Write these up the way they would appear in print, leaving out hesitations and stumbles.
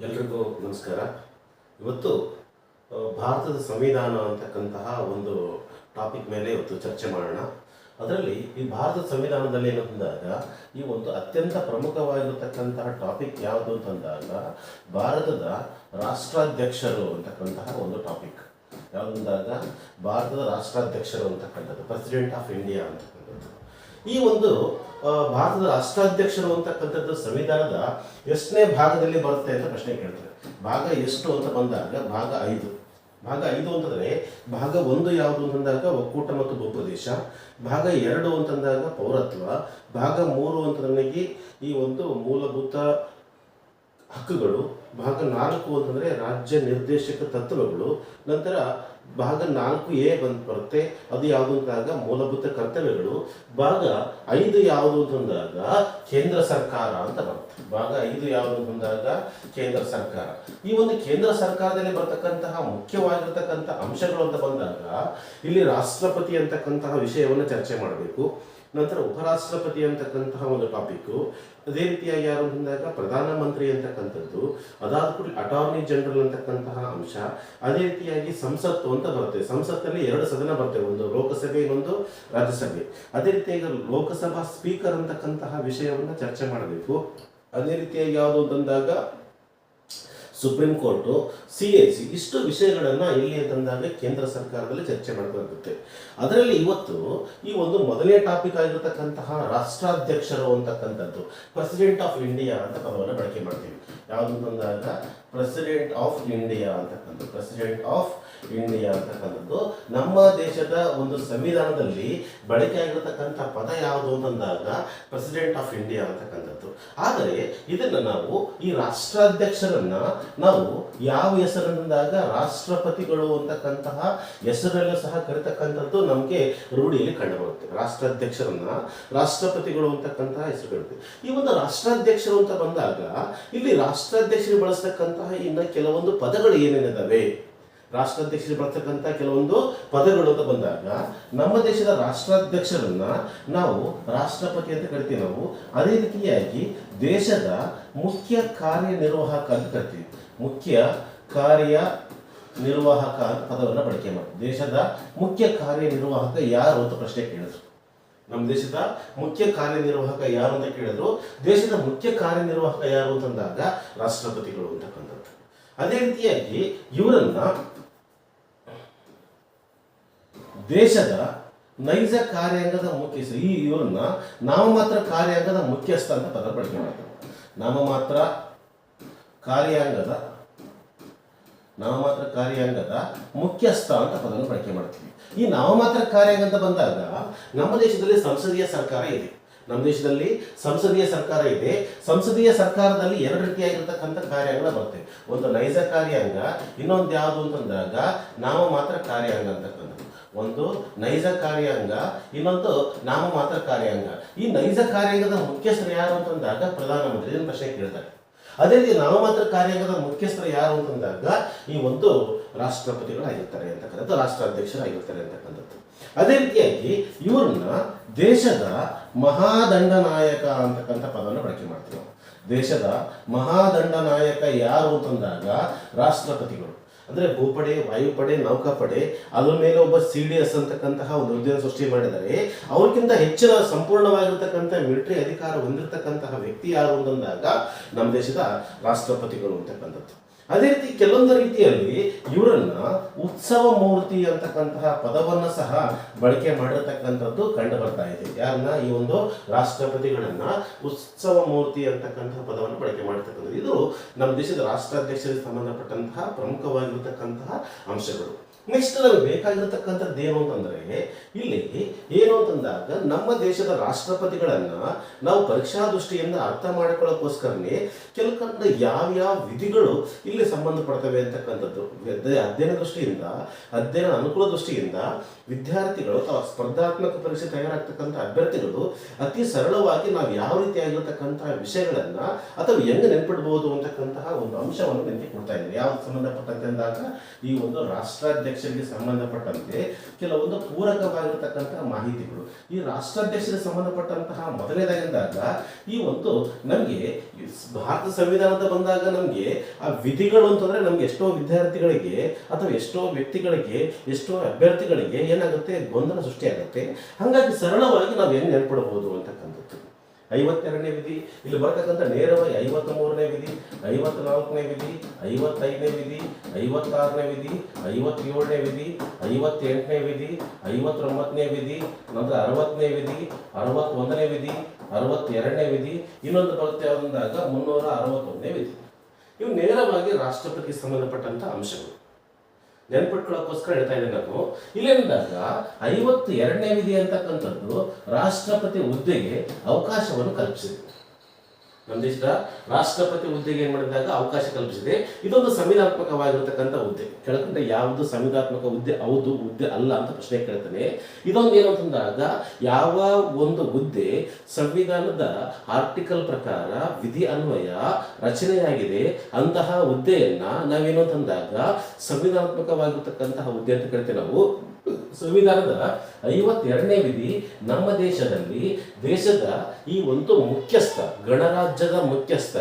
ಎಲ್ರಿಗೂ ನಮಸ್ಕಾರ. ಇವತ್ತು ಭಾರತದ ಸಂವಿಧಾನ ಅಂತಕ್ಕಂತಹ ಒಂದು ಟಾಪಿಕ್ ಮೇಲೆ ಇವತ್ತು ಚರ್ಚೆ ಮಾಡೋಣ. ಅದರಲ್ಲಿ ಈ ಭಾರತದ ಸಂವಿಧಾನದಲ್ಲಿ ಏನಂದಾಗ ಈ ಒಂದು ಅತ್ಯಂತ ಪ್ರಮುಖವಾಗಿರತಕ್ಕಂತಹ ಟಾಪಿಕ್ ಯಾವುದು ಅಂತಂದಾಗ ಭಾರತದ ರಾಷ್ಟ್ರಾಧ್ಯಕ್ಷರು ಅಂತಕ್ಕಂತಹ ಒಂದು ಟಾಪಿಕ್ ಯಾವುದಂದಾಗ ಭಾರತದ ರಾಷ್ಟ್ರಾಧ್ಯಕ್ಷರು ಅಂತಕ್ಕಂಥದ್ದು, ಪ್ರೆಸಿಡೆಂಟ್ ಆಫ್ ಇಂಡಿಯಾ ಅಂತಕ್ಕಂಥದ್ದು. ಈ ಒಂದು ಭಾರತದ ರಾಷ್ಟ್ರಾಧ್ಯಕ್ಷರು ಅಂತಕ್ಕಂಥದ್ದು ಸಂವಿಧಾನದ ಎಷ್ಟನೇ ಭಾಗದಲ್ಲಿ ಬರುತ್ತೆ ಅಂತ ಪ್ರಶ್ನೆ ಕೇಳ್ತಾರೆ. ಭಾಗ ಎಷ್ಟು ಅಂತ ಬಂದಾಗ ಭಾಗ 5. ಭಾಗ 5 ಅಂತಂದರೆ ಭಾಗ 1 ಯಾವುದು ಅಂತಂದಾಗ ಒಕ್ಕೂಟ ಮತ್ತು ಭೂಪ್ರದೇಶ, ಭಾಗ 2 ಅಂತಂದಾಗ ಪೌರತ್ವ, ಭಾಗ 3 ಅಂತಂದ್ರೆ ಈ ಒಂದು ಮೂಲಭೂತ ಹಕ್ಕುಗಳು, ಭಾಗ 4 ಅಂತಂದರೆ ರಾಜ್ಯ ನಿರ್ದೇಶಕ ತತ್ವಗಳು, ನಂತರ ಭಾಗ 4A ಬರುತ್ತೆ, ಅದು ಯಾವುದು ಅಂದಾಗ ಮೂಲಭೂತ ಕರ್ತವ್ಯಗಳು, ಭಾಗ 5 ಯಾವುದು ಅಂತಂದಾಗ ಕೇಂದ್ರ ಸರ್ಕಾರ ಅಂತ ಬರುತ್ತೆ. ಭಾಗ 5 ಯಾವುದು ಅಂತಂದಾಗ ಕೇಂದ್ರ ಸರ್ಕಾರ. ಈ ಒಂದು ಕೇಂದ್ರ ಸರ್ಕಾರದಲ್ಲಿ ಬರ್ತಕ್ಕಂತಹ ಮುಖ್ಯವಾಗಿರ್ತಕ್ಕಂಥ ಅಂಶಗಳು ಅಂತ ಬಂದಾಗ ಇಲ್ಲಿ ರಾಷ್ಟ್ರಪತಿ ಅಂತಕ್ಕಂತಹ ವಿಷಯವನ್ನು ಚರ್ಚೆ ಮಾಡಬೇಕು. ನಂತರ ಉಪರಾಷ್ಟ್ರಪತಿ ಅಂತಕ್ಕಂತಹ ಒಂದು ಟಾಪಿಕ್ಕು, ಅದೇ ರೀತಿಯಾಗಿ ಯಾರು ಅಂದಾಗ ಪ್ರಧಾನಮಂತ್ರಿ ಅಂತಕ್ಕಂಥದ್ದು, ಅದಾದ ಕೂಡ ಅಟಾರ್ನಿ ಜನರಲ್ ಅಂತಕ್ಕಂತಹ ಅಂಶ, ಅದೇ ರೀತಿಯಾಗಿ ಸಂಸತ್ತು ಅಂತ ಬರುತ್ತೆ. ಸಂಸತ್ತಲ್ಲಿ 2 ಸದನ ಬರ್ತವೆ, ಒಂದು ಲೋಕಸಭೆ, ಇನ್ನೊಂದು ರಾಜ್ಯಸಭೆ. ಅದೇ ರೀತಿಯಾಗಿ ಲೋಕಸಭಾ ಸ್ಪೀಕರ್ ಅಂತಕ್ಕಂತಹ ವಿಷಯವನ್ನು ಚರ್ಚೆ ಮಾಡಬೇಕು. ಅದೇ ರೀತಿಯಾಗಿ ಯಾವುದು ಅಂತಂದಾಗ ಸುಪ್ರೀಂ ಕೋರ್ಟು, CAC, ಇಷ್ಟು ವಿಷಯಗಳನ್ನು ಇಲ್ಲಿ ಅಂತಂದಾಗ ಕೇಂದ್ರ ಸರ್ಕಾರದಲ್ಲಿ ಚರ್ಚೆ ಮಾಡಬೇಕಾಗುತ್ತೆ. ಅದರಲ್ಲಿ ಇವತ್ತು ಈ ಒಂದು ಮೊದಲನೇ ಟಾಪಿಕ್ ಆಗಿರತಕ್ಕಂತಹ ರಾಷ್ಟ್ರಾಧ್ಯಕ್ಷರು ಅಂತಕ್ಕಂಥದ್ದು, ಪ್ರೆಸಿಡೆಂಟ್ ಆಫ್ ಇಂಡಿಯಾ ಅಂತ ಪದವನ್ನು ಬಳಕೆ ಮಾಡ್ತೀವಿ. ಯಾವುದು ಅಂತಂದಾಗ ಪ್ರೆಸಿಡೆಂಟ್ ಆಫ್ ಇಂಡಿಯಾ ಅಂತಕ್ಕಂಥದ್ದು, ಪ್ರೆಸಿಡೆಂಟ್ ಆಫ್ ಇಂಡಿಯಾ ಅಂತಕ್ಕಂಥದ್ದು ನಮ್ಮ ದೇಶದ ಒಂದು ಸಂವಿಧಾನದಲ್ಲಿ ಬಳಕೆ ಆಗಿರತಕ್ಕಂಥ ಪದ ಯಾವುದು ಅಂತಂದಾಗ ಪ್ರೆಸಿಡೆಂಟ್ ಆಫ್ ಇಂಡಿಯಾ ಅಂತಕ್ಕಂಥದ್ದು. ಆದರೆ ಇದನ್ನು ನಾವು ಈ ರಾಷ್ಟ್ರಾಧ್ಯಕ್ಷರನ್ನ ನಾವು ಯಾವ ಹೆಸರಿನಿಂದಾಗ ರಾಷ್ಟ್ರಪತಿಗಳು ಅಂತಕ್ಕಂತಹ ಹೆಸರಲ್ಲೂ ಸಹ ಕರೀತಕ್ಕಂಥದ್ದು ನಮಗೆ ರೂಢಿಯಲ್ಲಿ ಕಂಡುಬರುತ್ತೆ. ರಾಷ್ಟ್ರಾಧ್ಯಕ್ಷರನ್ನ ರಾಷ್ಟ್ರಪತಿಗಳು ಅಂತಕ್ಕಂತಹ ಹೆಸರು ಕರೀತೀವಿ. ಈ ಒಂದು ರಾಷ್ಟ್ರಾಧ್ಯಕ್ಷರು ಅಂತ ಬಂದಾಗ ಇಲ್ಲಿ ರಾಷ್ಟ್ರಾಧ್ಯಕ್ಷರು ಬಳಸ್ತಕ್ಕಂತಹ ಇನ್ನು ಕೆಲವೊಂದು ಪದಗಳು ಏನೇನಿದಾವೆ, ರಾಷ್ಟ್ರಾಧ್ಯಕ್ಷರು ಬಳಸ್ತಕ್ಕಂಥ ಕೆಲವೊಂದು ಪದಗಳು ಅಂತ ಬಂದಾಗ ನಮ್ಮ ದೇಶದ ರಾಷ್ಟ್ರಾಧ್ಯಕ್ಷರನ್ನ ನಾವು ರಾಷ್ಟ್ರಪತಿ ಅಂತ ಕರಿತೀವಿ ನಾವು. ಅದೇ ರೀತಿಯಾಗಿ ದೇಶದ ಮುಖ್ಯ ಕಾರ್ಯನಿರ್ವಾಹಕ ಅಂತ ಕರಿತೀವಿ. ಮುಖ್ಯ ಕಾರ್ಯನಿರ್ವಾಹಕ ಅಂತ ಪದವನ್ನು ಬಳಕೆ ಮಾಡ್ತೀವಿ. ದೇಶದ ಮುಖ್ಯ ಕಾರ್ಯನಿರ್ವಾಹಕ ಯಾರು ಅಂತ ಪ್ರಶ್ನೆ ಕೇಳಿದ್ರು. ನಮ್ಮ ದೇಶದ ಮುಖ್ಯ ಕಾರ್ಯನಿರ್ವಾಹಕ ಯಾರು ಅಂತ ಕೇಳಿದ್ರು. ದೇಶದ ಮುಖ್ಯ ಕಾರ್ಯನಿರ್ವಾಹಕ ಯಾರು ಅಂತಂದಾಗ ರಾಷ್ಟ್ರಪತಿಗಳು ಅಂತಕ್ಕಂಥದ್ದು. ಅದೇ ರೀತಿಯಾಗಿ ಇವರನ್ನ ದೇಶದ ನೈಜ ಕಾರ್ಯಾಂಗದ ಮುಖ್ಯಸ್ಥ, ಇವರನ್ನ ನಾಮಮಾತ್ರ ಕಾರ್ಯಾಂಗದ ಮುಖ್ಯಸ್ಥ ಅಂತ ಪದ ಬಳಕೆ ಮಾಡ್ತಾರೆ. ನಾಮಮಾತ್ರ ಕಾರ್ಯಾಂಗದ ಮುಖ್ಯಸ್ಥ ಅಂತ ಪದವನ್ನು ಬಳಕೆ ಮಾಡ್ತೀವಿ. ಈ ನಾಮಮಾತ್ರ ಕಾರ್ಯಾಂಗ ಅಂತ ಬಂದಾಗ ನಮ್ಮ ದೇಶದಲ್ಲಿ ಸಂಸದೀಯ ಸರ್ಕಾರ ಇದೆ. ನಮ್ಮ ದೇಶದಲ್ಲಿ ಸಂಸದೀಯ ಸರ್ಕಾರ ಇದೆ. ಸಂಸದೀಯ ಸರ್ಕಾರದಲ್ಲಿ 2 ರೀತಿಯಾಗಿರ್ತಕ್ಕಂಥ ಕಾರ್ಯಾಂಗ ಬರ್ತವೆ. ಒಂದು ನೈಜ ಕಾರ್ಯಾಂಗ, ಇನ್ನೊಂದು ಯಾವುದು ಅಂತಂದಾಗ ನಾಮಮಾತ್ರ ಕಾರ್ಯಾಂಗ ಅಂತಕ್ಕಂಥದ್ದು. ಒಂದು ನೈಜ ಕಾರ್ಯಾಂಗ, ಇನ್ನೊಂದು ನಾಮಮಾತ್ರ ಕಾರ್ಯಾಂಗ. ಈ ನೈಜ ಕಾರ್ಯಾಂಗದ ಮುಖ್ಯಸ್ಥರು ಯಾರು ಅಂತಂದಾಗ ಪ್ರಧಾನಮಂತ್ರಿ, ಇದನ್ನು ಪ್ರಶ್ನೆ ಕೇಳ್ತಾರೆ. ಅದೇ ರೀತಿ ನಾಮಮಾತ್ರ ಕಾರ್ಯಾಂಗದ ಮುಖ್ಯಸ್ಥರು ಯಾರು ಅಂತಂದಾಗ ಈ ಒಂದು ರಾಷ್ಟ್ರಪತಿಗಳಾಗಿರ್ತಾರೆ ಅಂತಕ್ಕಂಥದ್ದು, ರಾಷ್ಟ್ರಾಧ್ಯಕ್ಷರಾಗಿರ್ತಾರೆ ಅಂತಕ್ಕಂಥದ್ದು. ಅದೇ ರೀತಿಯಾಗಿ ಇವ್ರನ್ನ ದೇಶದ ಮಹಾದಂಡನಾಯಕ ಅಂತಕ್ಕಂಥ ಪದವನ್ನು ಬಳಕೆ ಮಾಡ್ತೀವಿ ನಾವು. ದೇಶದ ಮಹಾದಂಡನಾಯಕ ಯಾರು ಅಂತಂದಾಗ ರಾಷ್ಟ್ರಪತಿಗಳು. ಅಂದರೆ ಭೂಪಡೆ, ವಾಯುಪಡೆ, ನೌಕಾಪಡೆ, ಅದ್ರ ಮೇಲೆ ಒಬ್ಬ CDS ಅಂತಕ್ಕಂತಹ ಒಂದು ಹುದ್ದೆಯನ್ನು ಸೃಷ್ಟಿ ಮಾಡಿದರೆ ಅವ್ರಿಗಿಂತ ಹೆಚ್ಚಿನ ಸಂಪೂರ್ಣವಾಗಿರ್ತಕ್ಕಂಥ ಮಿಲಿಟರಿ ಅಧಿಕಾರ ಹೊಂದಿರತಕ್ಕಂತಹ ವ್ಯಕ್ತಿ ಯಾರು ಅಂತಂದಾಗ ನಮ್ಮ ದೇಶದ ರಾಷ್ಟ್ರಪತಿಗಳು ಅಂತಕ್ಕಂಥದ್ದು. ಅದೇ ರೀತಿ ಕೆಲವೊಂದು ರೀತಿಯಲ್ಲಿ ಇವರನ್ನ ಉತ್ಸವ ಮೂರ್ತಿ ಅಂತಕ್ಕಂತಹ ಪದವನ್ನು ಸಹ ಬಳಕೆ ಮಾಡಿರ್ತಕ್ಕಂಥದ್ದು ಕಂಡು ಬರ್ತಾ ಇದೆ. ಯಾರನ್ನ? ಈ ಒಂದು ರಾಷ್ಟ್ರಪತಿಗಳನ್ನ ಉತ್ಸವ ಮೂರ್ತಿ ಅಂತಕ್ಕಂತಹ ಪದವನ್ನು ಬಳಕೆ ಮಾಡಿರ್ತಕ್ಕಂಥದ್ದು. ಇದು ನಮ್ಮ ದೇಶದ ರಾಷ್ಟ್ರಾಧ್ಯಕ್ಷರಿಗೆ ಸಂಬಂಧಪಟ್ಟಂತಹ ಪ್ರಮುಖವಾಗಿರ್ತಕ್ಕಂತಹ ಅಂಶಗಳು. ನೆಕ್ಸ್ಟ್ ನಮಗೆ ಬೇಕಾಗಿರತಕ್ಕಂಥದ್ದು ಏನು ಅಂತಂದರೆ ಇಲ್ಲಿ ಏನು ಅಂತಂದಾಗ ನಮ್ಮ ದೇಶದ ರಾಷ್ಟ್ರಪತಿಗಳನ್ನ ನಾವು ಪರೀಕ್ಷಾ ದೃಷ್ಟಿಯಿಂದ ಅರ್ಥ ಮಾಡಿಕೊಳ್ಳೋಕ್ಕೋಸ್ಕರನೇ ಕೆಲವೊಂದು ಯಾವ್ಯಾವ ವಿಧಿಗಳು ಇಲ್ಲಿ ಸಂಬಂಧಪಡ್ತವೆ ಅಂತಕ್ಕಂಥದ್ದು. ಅಧ್ಯಯನ ದೃಷ್ಟಿಯಿಂದ, ಅಧ್ಯಯನ ಅನುಕೂಲ ದೃಷ್ಟಿಯಿಂದ ವಿದ್ಯಾರ್ಥಿಗಳು ಅಥವಾ ಸ್ಪರ್ಧಾತ್ಮಕ ಪರೀಕ್ಷೆ ತಯಾರಾಗ್ತಕ್ಕಂಥ ಅಭ್ಯರ್ಥಿಗಳು ಅತಿ ಸರಳವಾಗಿ ನಾವು ಯಾವ ರೀತಿಯಾಗಿರ್ತಕ್ಕಂತಹ ವಿಷಯಗಳನ್ನ ಅಥವಾ ಹೆಂಗೆ ನೆನ್ಪಿಡ್ಬೋದು ಅಂತಕ್ಕಂತಹ ಒಂದು ಅಂಶವನ್ನು ನಿಮಗೆ ಕೊಡ್ತಾ ಇದ್ದೀನಿ. ಯಾವ್ದು ಸಂಬಂಧಪಟ್ಟಂತೆ ಅಂದಾಗ ಈ ಒಂದು ರಾಷ್ಟ್ರಾಧ್ಯಕ್ಷ ರಾಷ್ಟ್ರಾಧ್ಯಕ್ಷರಿಗೆ ಸಂಬಂಧಪಟ್ಟಂತೆ ಕೆಲವೊಂದು ಪೂರಕವಾಗಿರತಕ್ಕಂತಹ ಮಾಹಿತಿಗಳು. ಈ ರಾಷ್ಟ್ರಾಧ್ಯಕ್ಷರಿಗೆ ಸಂಬಂಧಪಟ್ಟಂತಹ ಮೊದಲನೇದಾಗಿದ್ದಾಗ ಈ ಒಂದು ನಮಗೆ ಭಾರತ ಸಂವಿಧಾನದ ಬಂದಾಗ ನಮಗೆ ಆ ವಿಧಿಗಳು ಅಂತಂದ್ರೆ ನಮ್ಗೆ ಎಷ್ಟೋ ವಿದ್ಯಾರ್ಥಿಗಳಿಗೆ ಅಥವಾ ಎಷ್ಟೋ ವ್ಯಕ್ತಿಗಳಿಗೆ ಎಷ್ಟೋ ಅಭ್ಯರ್ಥಿಗಳಿಗೆ ಏನಾಗುತ್ತೆ, ಗೊಂದಲ ಸೃಷ್ಟಿಯಾಗುತ್ತೆ. ಹಾಗಾಗಿ ಸರಳವಾಗಿ ನಾವು ಹೆಂಗೆ ನೆನ್ಪಿಡಬಹುದು ಅಂತಕ್ಕಂಥದ್ದು 52ನೇ ವಿಧಿ, ಇಲ್ಲಿ ಬರ್ತಕ್ಕಂಥ ನೇರವಾಗಿ 53ನೇ ವಿಧಿ, 54ನೇ ವಿಧಿ, 55ನೇ ವಿಧಿ, 56ನೇ ವಿಧಿ, 57ನೇ ವಿಧಿ, 58ನೇ ವಿಧಿ, 59ನೇ ವಿಧಿ, ನಂತರ 60ನೇ ವಿಧಿ, 61ನೇ ವಿಧಿ, 62ನೇ ವಿಧಿ, ಇನ್ನೊಂದು ಬರುತ್ತೆ ಯಾವ್ದಂದಾಗ 361ನೇ ವಿಧಿ. ಇವು ನೇರವಾಗಿ ರಾಷ್ಟ್ರಪತಿಗೆ ಸಂಬಂಧಪಟ್ಟಂತ ಅಂಶಗಳು. ನೆನ್ಪಿಟ್ಕೊಳ್ಳೋಕ್ಕೋಸ್ಕರ ಹೇಳ್ತಾ ಇದ್ದೇನೆ ನಾನು. ಇಲ್ಲೇನಿದ್ದಾಗ 52ನೇ ವಿಧಿ ಅಂತಕ್ಕಂಥದ್ದು ರಾಷ್ಟ್ರಪತಿ ಹುದ್ದೆಗೆ ಅವಕಾಶವನ್ನು ಕಲ್ಪಿಸಿದೆ. ನಮ್ಮ ದೇಶದ ರಾಷ್ಟ್ರಪತಿ ಹುದ್ದೆಗೆ ಏನ್ ಮಾಡಿದಾಗ ಅವಕಾಶ ಕಲ್ಪಿಸಿದೆ. ಇದೊಂದು ಸಂವಿಧಾನಾತ್ಮಕವಾಗಿರತಕ್ಕಂಥ ಹುದ್ದೆ. ಕೆಳಕಂಡ ಯಾವುದು ಸಂವಿಧಾನಾತ್ಮಕ ಹುದ್ದೆ ಹೌದು ಹುದ್ದೆ ಅಲ್ಲ ಅಂತ ಪ್ರಶ್ನೆ ಕೇಳ್ತಾನೆ. ಇದೊಂದು ಏನು ಅಂತಂದಾಗ ಯಾವ ಒಂದು ಹುದ್ದೆ ಸಂವಿಧಾನದ ಆರ್ಟಿಕಲ್ ಪ್ರಕಾರ ವಿಧಿ ಅನ್ವಯ ರಚನೆಯಾಗಿದೆ ಅಂತಹ ಹುದ್ದೆಯನ್ನ ನಾವೇನು ಅಂತಂದಾಗ ಸಂವಿಧಾನಾತ್ಮಕವಾಗಿರ್ತಕ್ಕಂತಹ ಹುದ್ದೆ ಅಂತ ಕರಿತೇವೆ ನಾವು. ಸಂವಿಧಾನದ 52ನೇ ವಿಧಿ ನಮ್ಮ ದೇಶದಲ್ಲಿ ದೇಶದ ಈ ಒಂದು ಮುಖ್ಯಸ್ಥ ಗಣರಾಜ್ಯದ ಮುಖ್ಯಸ್ಥ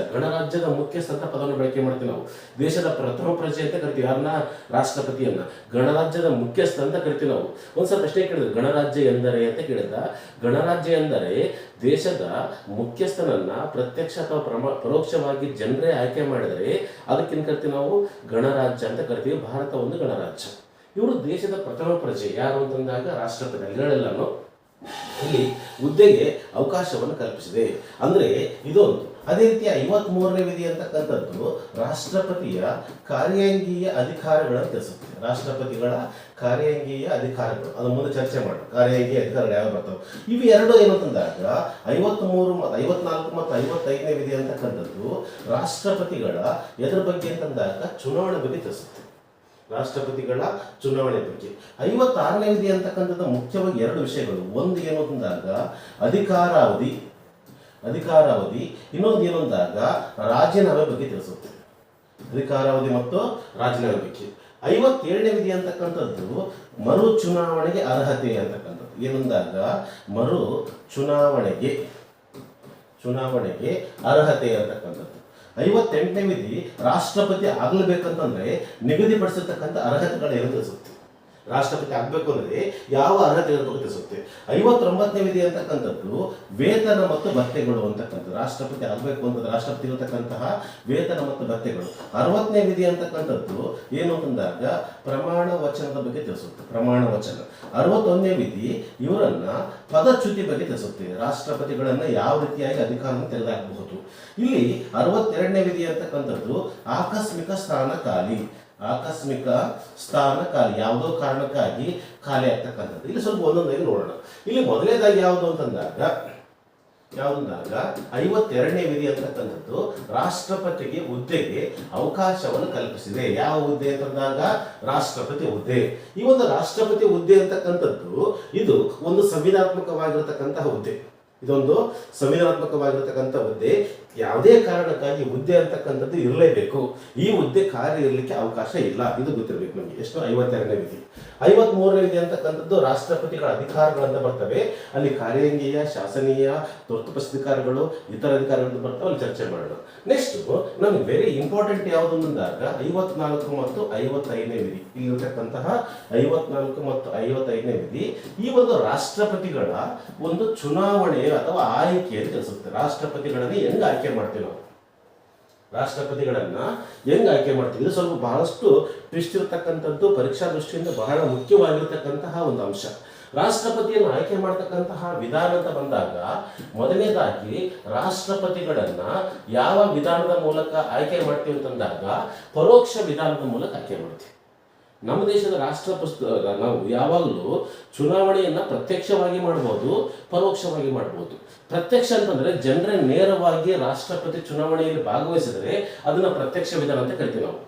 ಅಂತ ಪದವನ್ನು ಬಳಕೆ ಮಾಡ್ತೀವಿ ನಾವು. ದೇಶದ ಪ್ರಥಮ ಪ್ರಜೆ ಅಂತ ಕರಿತೀವಿ ಯಾರನ್ನ, ರಾಷ್ಟ್ರಪತಿಯನ್ನ. ಗಣರಾಜ್ಯದ ಮುಖ್ಯಸ್ಥ ಅಂತ ಕರಿತೀವಿ ನಾವು. ಒಂದ್ಸಲ ಪ್ರಶ್ನೆ ಕೇಳಿದ್ರು, ಗಣರಾಜ್ಯ ಎಂದರೆ ಅಂತ ಕೇಳಿದ. ಗಣರಾಜ್ಯ ಎಂದರೆ ದೇಶದ ಮುಖ್ಯಸ್ಥನನ್ನ ಪ್ರತ್ಯಕ್ಷ ಅಥವಾ ಪರೋಕ್ಷವಾಗಿ ಜನರೇ ಆಯ್ಕೆ ಮಾಡಿದರೆ ಅದಕ್ಕೇನು ಕರಿತೀವಿ ನಾವು, ಗಣರಾಜ್ಯ ಅಂತ ಕರಿತೀವಿ. ಭಾರತ ಒಂದು ಗಣರಾಜ್ಯ. ಇವರು ದೇಶದ ಪ್ರಥಮ ಪ್ರಜೆ ಯಾರು ಅಂತಂದಾಗ ರಾಷ್ಟ್ರಪತಿ. ಅಲ್ಲಿಗಳೆಲ್ಲನೂ ಇಲ್ಲಿ ಹುದ್ದೆಗೆ ಅವಕಾಶವನ್ನು ಕಲ್ಪಿಸಿದೆ ಅಂದ್ರೆ ಇದೊಂದು. ಅದೇ ರೀತಿ 53ನೇ ವಿಧಿ ಅಂತಕ್ಕಂಥದ್ದು ರಾಷ್ಟ್ರಪತಿಯ ಕಾರ್ಯಾಂಗೀಯ ಅಧಿಕಾರಗಳನ್ನು ತಿಳಿಸುತ್ತೆ. ರಾಷ್ಟ್ರಪತಿಗಳ ಕಾರ್ಯಾಂಗೀಯ ಅಧಿಕಾರಗಳು, ಅದರ ಮುಂದೆ ಚರ್ಚೆ ಮಾಡೋಣ. ಕಾರ್ಯಾಂಗೀಯ ಅಧಿಕಾರಗಳು ಯಾವ ಬರ್ತವೆ ಇವು ಎರಡು ಏನು ಅಂತಂದಾಗ 53 ಮತ್ತು 54 ಮತ್ತು 55ನೇ ವಿಧಿ ಅಂತಕ್ಕಂಥದ್ದು ರಾಷ್ಟ್ರಪತಿಗಳ ಎದ್ರ ಬಗ್ಗೆ ಅಂತಂದಾಗ ಚುನಾವಣೆ ಬಗ್ಗೆ ತಿಳಿಸುತ್ತೆ. ರಾಷ್ಟ್ರಪತಿಗಳ ಚುನಾವಣೆ ಬಗ್ಗೆ. 56ನೇ ವಿಧಿ ಅಂತಕ್ಕಂಥದ್ದು ಮುಖ್ಯವಾಗಿ ಎರಡು ವಿಷಯಗಳು. ಒಂದು ಏನು ಅಂತಂದಾಗ ಅಧಿಕಾರಾವಧಿ, ಇನ್ನೊಂದು ಏನು ಅಂದಾಗ ರಾಜೀನಾಮೆ ಬಗ್ಗೆ ತಿಳಿಸುತ್ತೆ. ಅಧಿಕಾರಾವಧಿ ಮತ್ತು ರಾಜೀನಾಮೆ ಬಗ್ಗೆ. 57ನೇ ವಿಧಿ ಅಂತಕ್ಕಂಥದ್ದು ಮರು ಚುನಾವಣೆಗೆ ಅರ್ಹತೆ ಅಂತಕ್ಕಂಥದ್ದು. ಏನಂದಾಗ ಮರು ಚುನಾವಣೆಗೆ ಅರ್ಹತೆ ಅಂತಕ್ಕಂಥದ್ದು. 58ನೇ ವಿಧಿ ರಾಷ್ಟ್ರಪತಿ ಆಗಲೇಬೇಕಂತಂದ್ರೆ ನಿಗದಿಪಡಿಸಿರ್ತಕ್ಕಂಥ ಅರ್ಹತೆಗಳು ಏನು ತಿಳಿಸುತ್ತೆ. ರಾಷ್ಟ್ರಪತಿ ಆಗಬೇಕು ಅಂದರೆ ಯಾವ ಅರ್ಹತೆ ಬಗ್ಗೆ ತಿಳಿಸುತ್ತೆ. 59ನೇ ವಿಧಿ ಅಂತಕ್ಕಂಥದ್ದು ವೇತನ ಮತ್ತು ಭತ್ಯೆಗಳು ಅಂತಕ್ಕಂಥದ್ದು. ರಾಷ್ಟ್ರಪತಿ ಆಗಬೇಕು ಅಂತಂದ್ರೆ ರಾಷ್ಟ್ರಪತಿ ಇರತಕ್ಕಂತಹ ವೇತನ ಮತ್ತು ಭತ್ಯೆಗಳು. 60ನೇ ವಿಧಿ ಅಂತಕ್ಕಂಥದ್ದು ಏನು ಅಂತಂದಾಗ ಪ್ರಮಾಣ ವಚನದ ಬಗ್ಗೆ ತಿಳಿಸುತ್ತೆ. ಪ್ರಮಾಣ ವಚನ. 61ನೇ ವಿಧಿ ಇವರನ್ನ ಪದಚ್ಯುತಿ ಬಗ್ಗೆ ತಿಳಿಸುತ್ತೆ. ರಾಷ್ಟ್ರಪತಿಗಳನ್ನ ಯಾವ ರೀತಿಯಾಗಿ ಅಧಿಕಾರವನ್ನು ತೆಗೆದುಹಾಕಬಹುದು. ಇಲ್ಲಿ 62ನೇ ವಿಧಿ ಅಂತಕ್ಕಂಥದ್ದು ಆಕಸ್ಮಿಕ ಸ್ಥಾನ ಖಾಲಿ, ಯಾವುದೋ ಕಾರಣಕ್ಕಾಗಿ ಖಾಲಿ ಆಗ್ತಕ್ಕಂಥದ್ದು. ಇಲ್ಲಿ ಸ್ವಲ್ಪ ಒಂದೊಂದಾಗಿ ನೋಡೋಣ. ಇಲ್ಲಿ ಮೊದಲನೇದಾಗಿ ಯಾವುದು ಅಂತಂದಾಗ 52ನೇ ವಿಧಿ ಅಂತಕ್ಕಂಥದ್ದು ರಾಷ್ಟ್ರಪತಿಗೆ ಹುದ್ದೆಗೆ ಅವಕಾಶವನ್ನು ಕಲ್ಪಿಸಿದೆ. ಯಾವ ಹುದ್ದೆ ಅಂತಂದಾಗ ರಾಷ್ಟ್ರಪತಿ ಹುದ್ದೆ. ಈ ಒಂದು ರಾಷ್ಟ್ರಪತಿ ಹುದ್ದೆ ಅಂತಕ್ಕಂಥದ್ದು ಇದು ಒಂದು ಸಂವಿಧಾನಾತ್ಮಕವಾಗಿರತಕ್ಕಂತಹ ಹುದ್ದೆ. ಇದೊಂದು ಸಂವಿಧಾನಾತ್ಮಕವಾಗಿರತಕ್ಕಂಥ ಹುದ್ದೆ. ಯಾವುದೇ ಕಾರಣಕ್ಕಾಗಿ ಹುದ್ದೆ ಅಂತಕ್ಕಂಥದ್ದು ಇರಲೇಬೇಕು. ಈ ಹುದ್ದೆ ಖಾಲಿ ಇರಲಿಕ್ಕೆ ಅವಕಾಶ ಇಲ್ಲ. ಇದು ಗೊತ್ತಿರಬೇಕು ನಮಗೆ. ಎಷ್ಟು 52ನೇ ವಿಧಿ. 53ನೇ ವಿಧಿ ಅಂತಕ್ಕಂಥದ್ದು ರಾಷ್ಟ್ರಪತಿಗಳ ಅಧಿಕಾರಗಳಿಂದ ಬರ್ತವೆ. ಅಲ್ಲಿ ಕಾರ್ಯಾಂಗೀಯ, ಶಾಸನೀಯ, ತುರ್ತುಪಡಿಸಿದ ಅಧಿಕಾರಗಳು, ಇತರ ಅಧಿಕಾರಗಳು ಬರ್ತವೆ. ಅಲ್ಲಿ ಚರ್ಚೆ ಮಾಡೋಣ. ನೆಕ್ಸ್ಟ್ ನಮ್ಗೆ ವೆರಿ ಇಂಪಾರ್ಟೆಂಟ್ ಯಾವುದು ಅಂದಾಗ 54 ಮತ್ತು 55ನೇ ವಿಧಿ. ಇಲ್ಲಿರ್ತಕ್ಕಂತಹ 54 ಮತ್ತು 55ನೇ ವಿಧಿ ಈ ಒಂದು ರಾಷ್ಟ್ರಪತಿಗಳ ಒಂದು ಚುನಾವಣೆ ಅಥವಾ ಆಯ್ಕೆಯನ್ನು ತಿಳಿಸುತ್ತೆ. ರಾಷ್ಟ್ರಪತಿಗಳನ್ನ ಹೆಂಗ್ ಆಯ್ಕೆ ಮಾಡ್ತೀವಿ ನಾವು, ಇದು ಸ್ವಲ್ಪ ಬಹಳಷ್ಟು ಟ್ವಿಸ್ಟ್ ಇರತಕ್ಕಂಥದ್ದು. ಪರೀಕ್ಷಾ ದೃಷ್ಟಿಯಿಂದ ಬಹಳ ಮುಖ್ಯವಾಗಿರತಕ್ಕಂತಹ ಒಂದು ಅಂಶ. ರಾಷ್ಟ್ರಪತಿಯನ್ನು ಆಯ್ಕೆ ಮಾಡತಕ್ಕಂತಹ ವಿಧಾನ ಅಂತ ಬಂದಾಗ ಮೊದಲನೇದಾಗಿ ರಾಷ್ಟ್ರಪತಿಗಳನ್ನ ಯಾವ ವಿಧಾನದ ಮೂಲಕ ಆಯ್ಕೆ ಮಾಡ್ತೀವಿ ಅಂತಂದಾಗ ಪರೋಕ್ಷ ವಿಧಾನದ ಮೂಲಕ ಆಯ್ಕೆ ಮಾಡ್ತೀವಿ. ನಮ್ಮ ದೇಶದ ನಾವು ಯಾವಾಗಲೂ ಚುನಾವಣೆಯನ್ನ ಪ್ರತ್ಯಕ್ಷವಾಗಿ ಮಾಡಬಹುದು, ಪರೋಕ್ಷವಾಗಿ ಮಾಡಬಹುದು. ಪ್ರತ್ಯಕ್ಷ ಅಂತಂದ್ರೆ ಜನರೇ ನೇರವಾಗಿ ರಾಷ್ಟ್ರಪತಿ ಚುನಾವಣೆಯಲ್ಲಿ ಭಾಗವಹಿಸಿದರೆ ಅದನ್ನ ಪ್ರತ್ಯಕ್ಷ ವಿಧಾನ ಅಂತ ಕರಿತೀವಿ ನಾವು.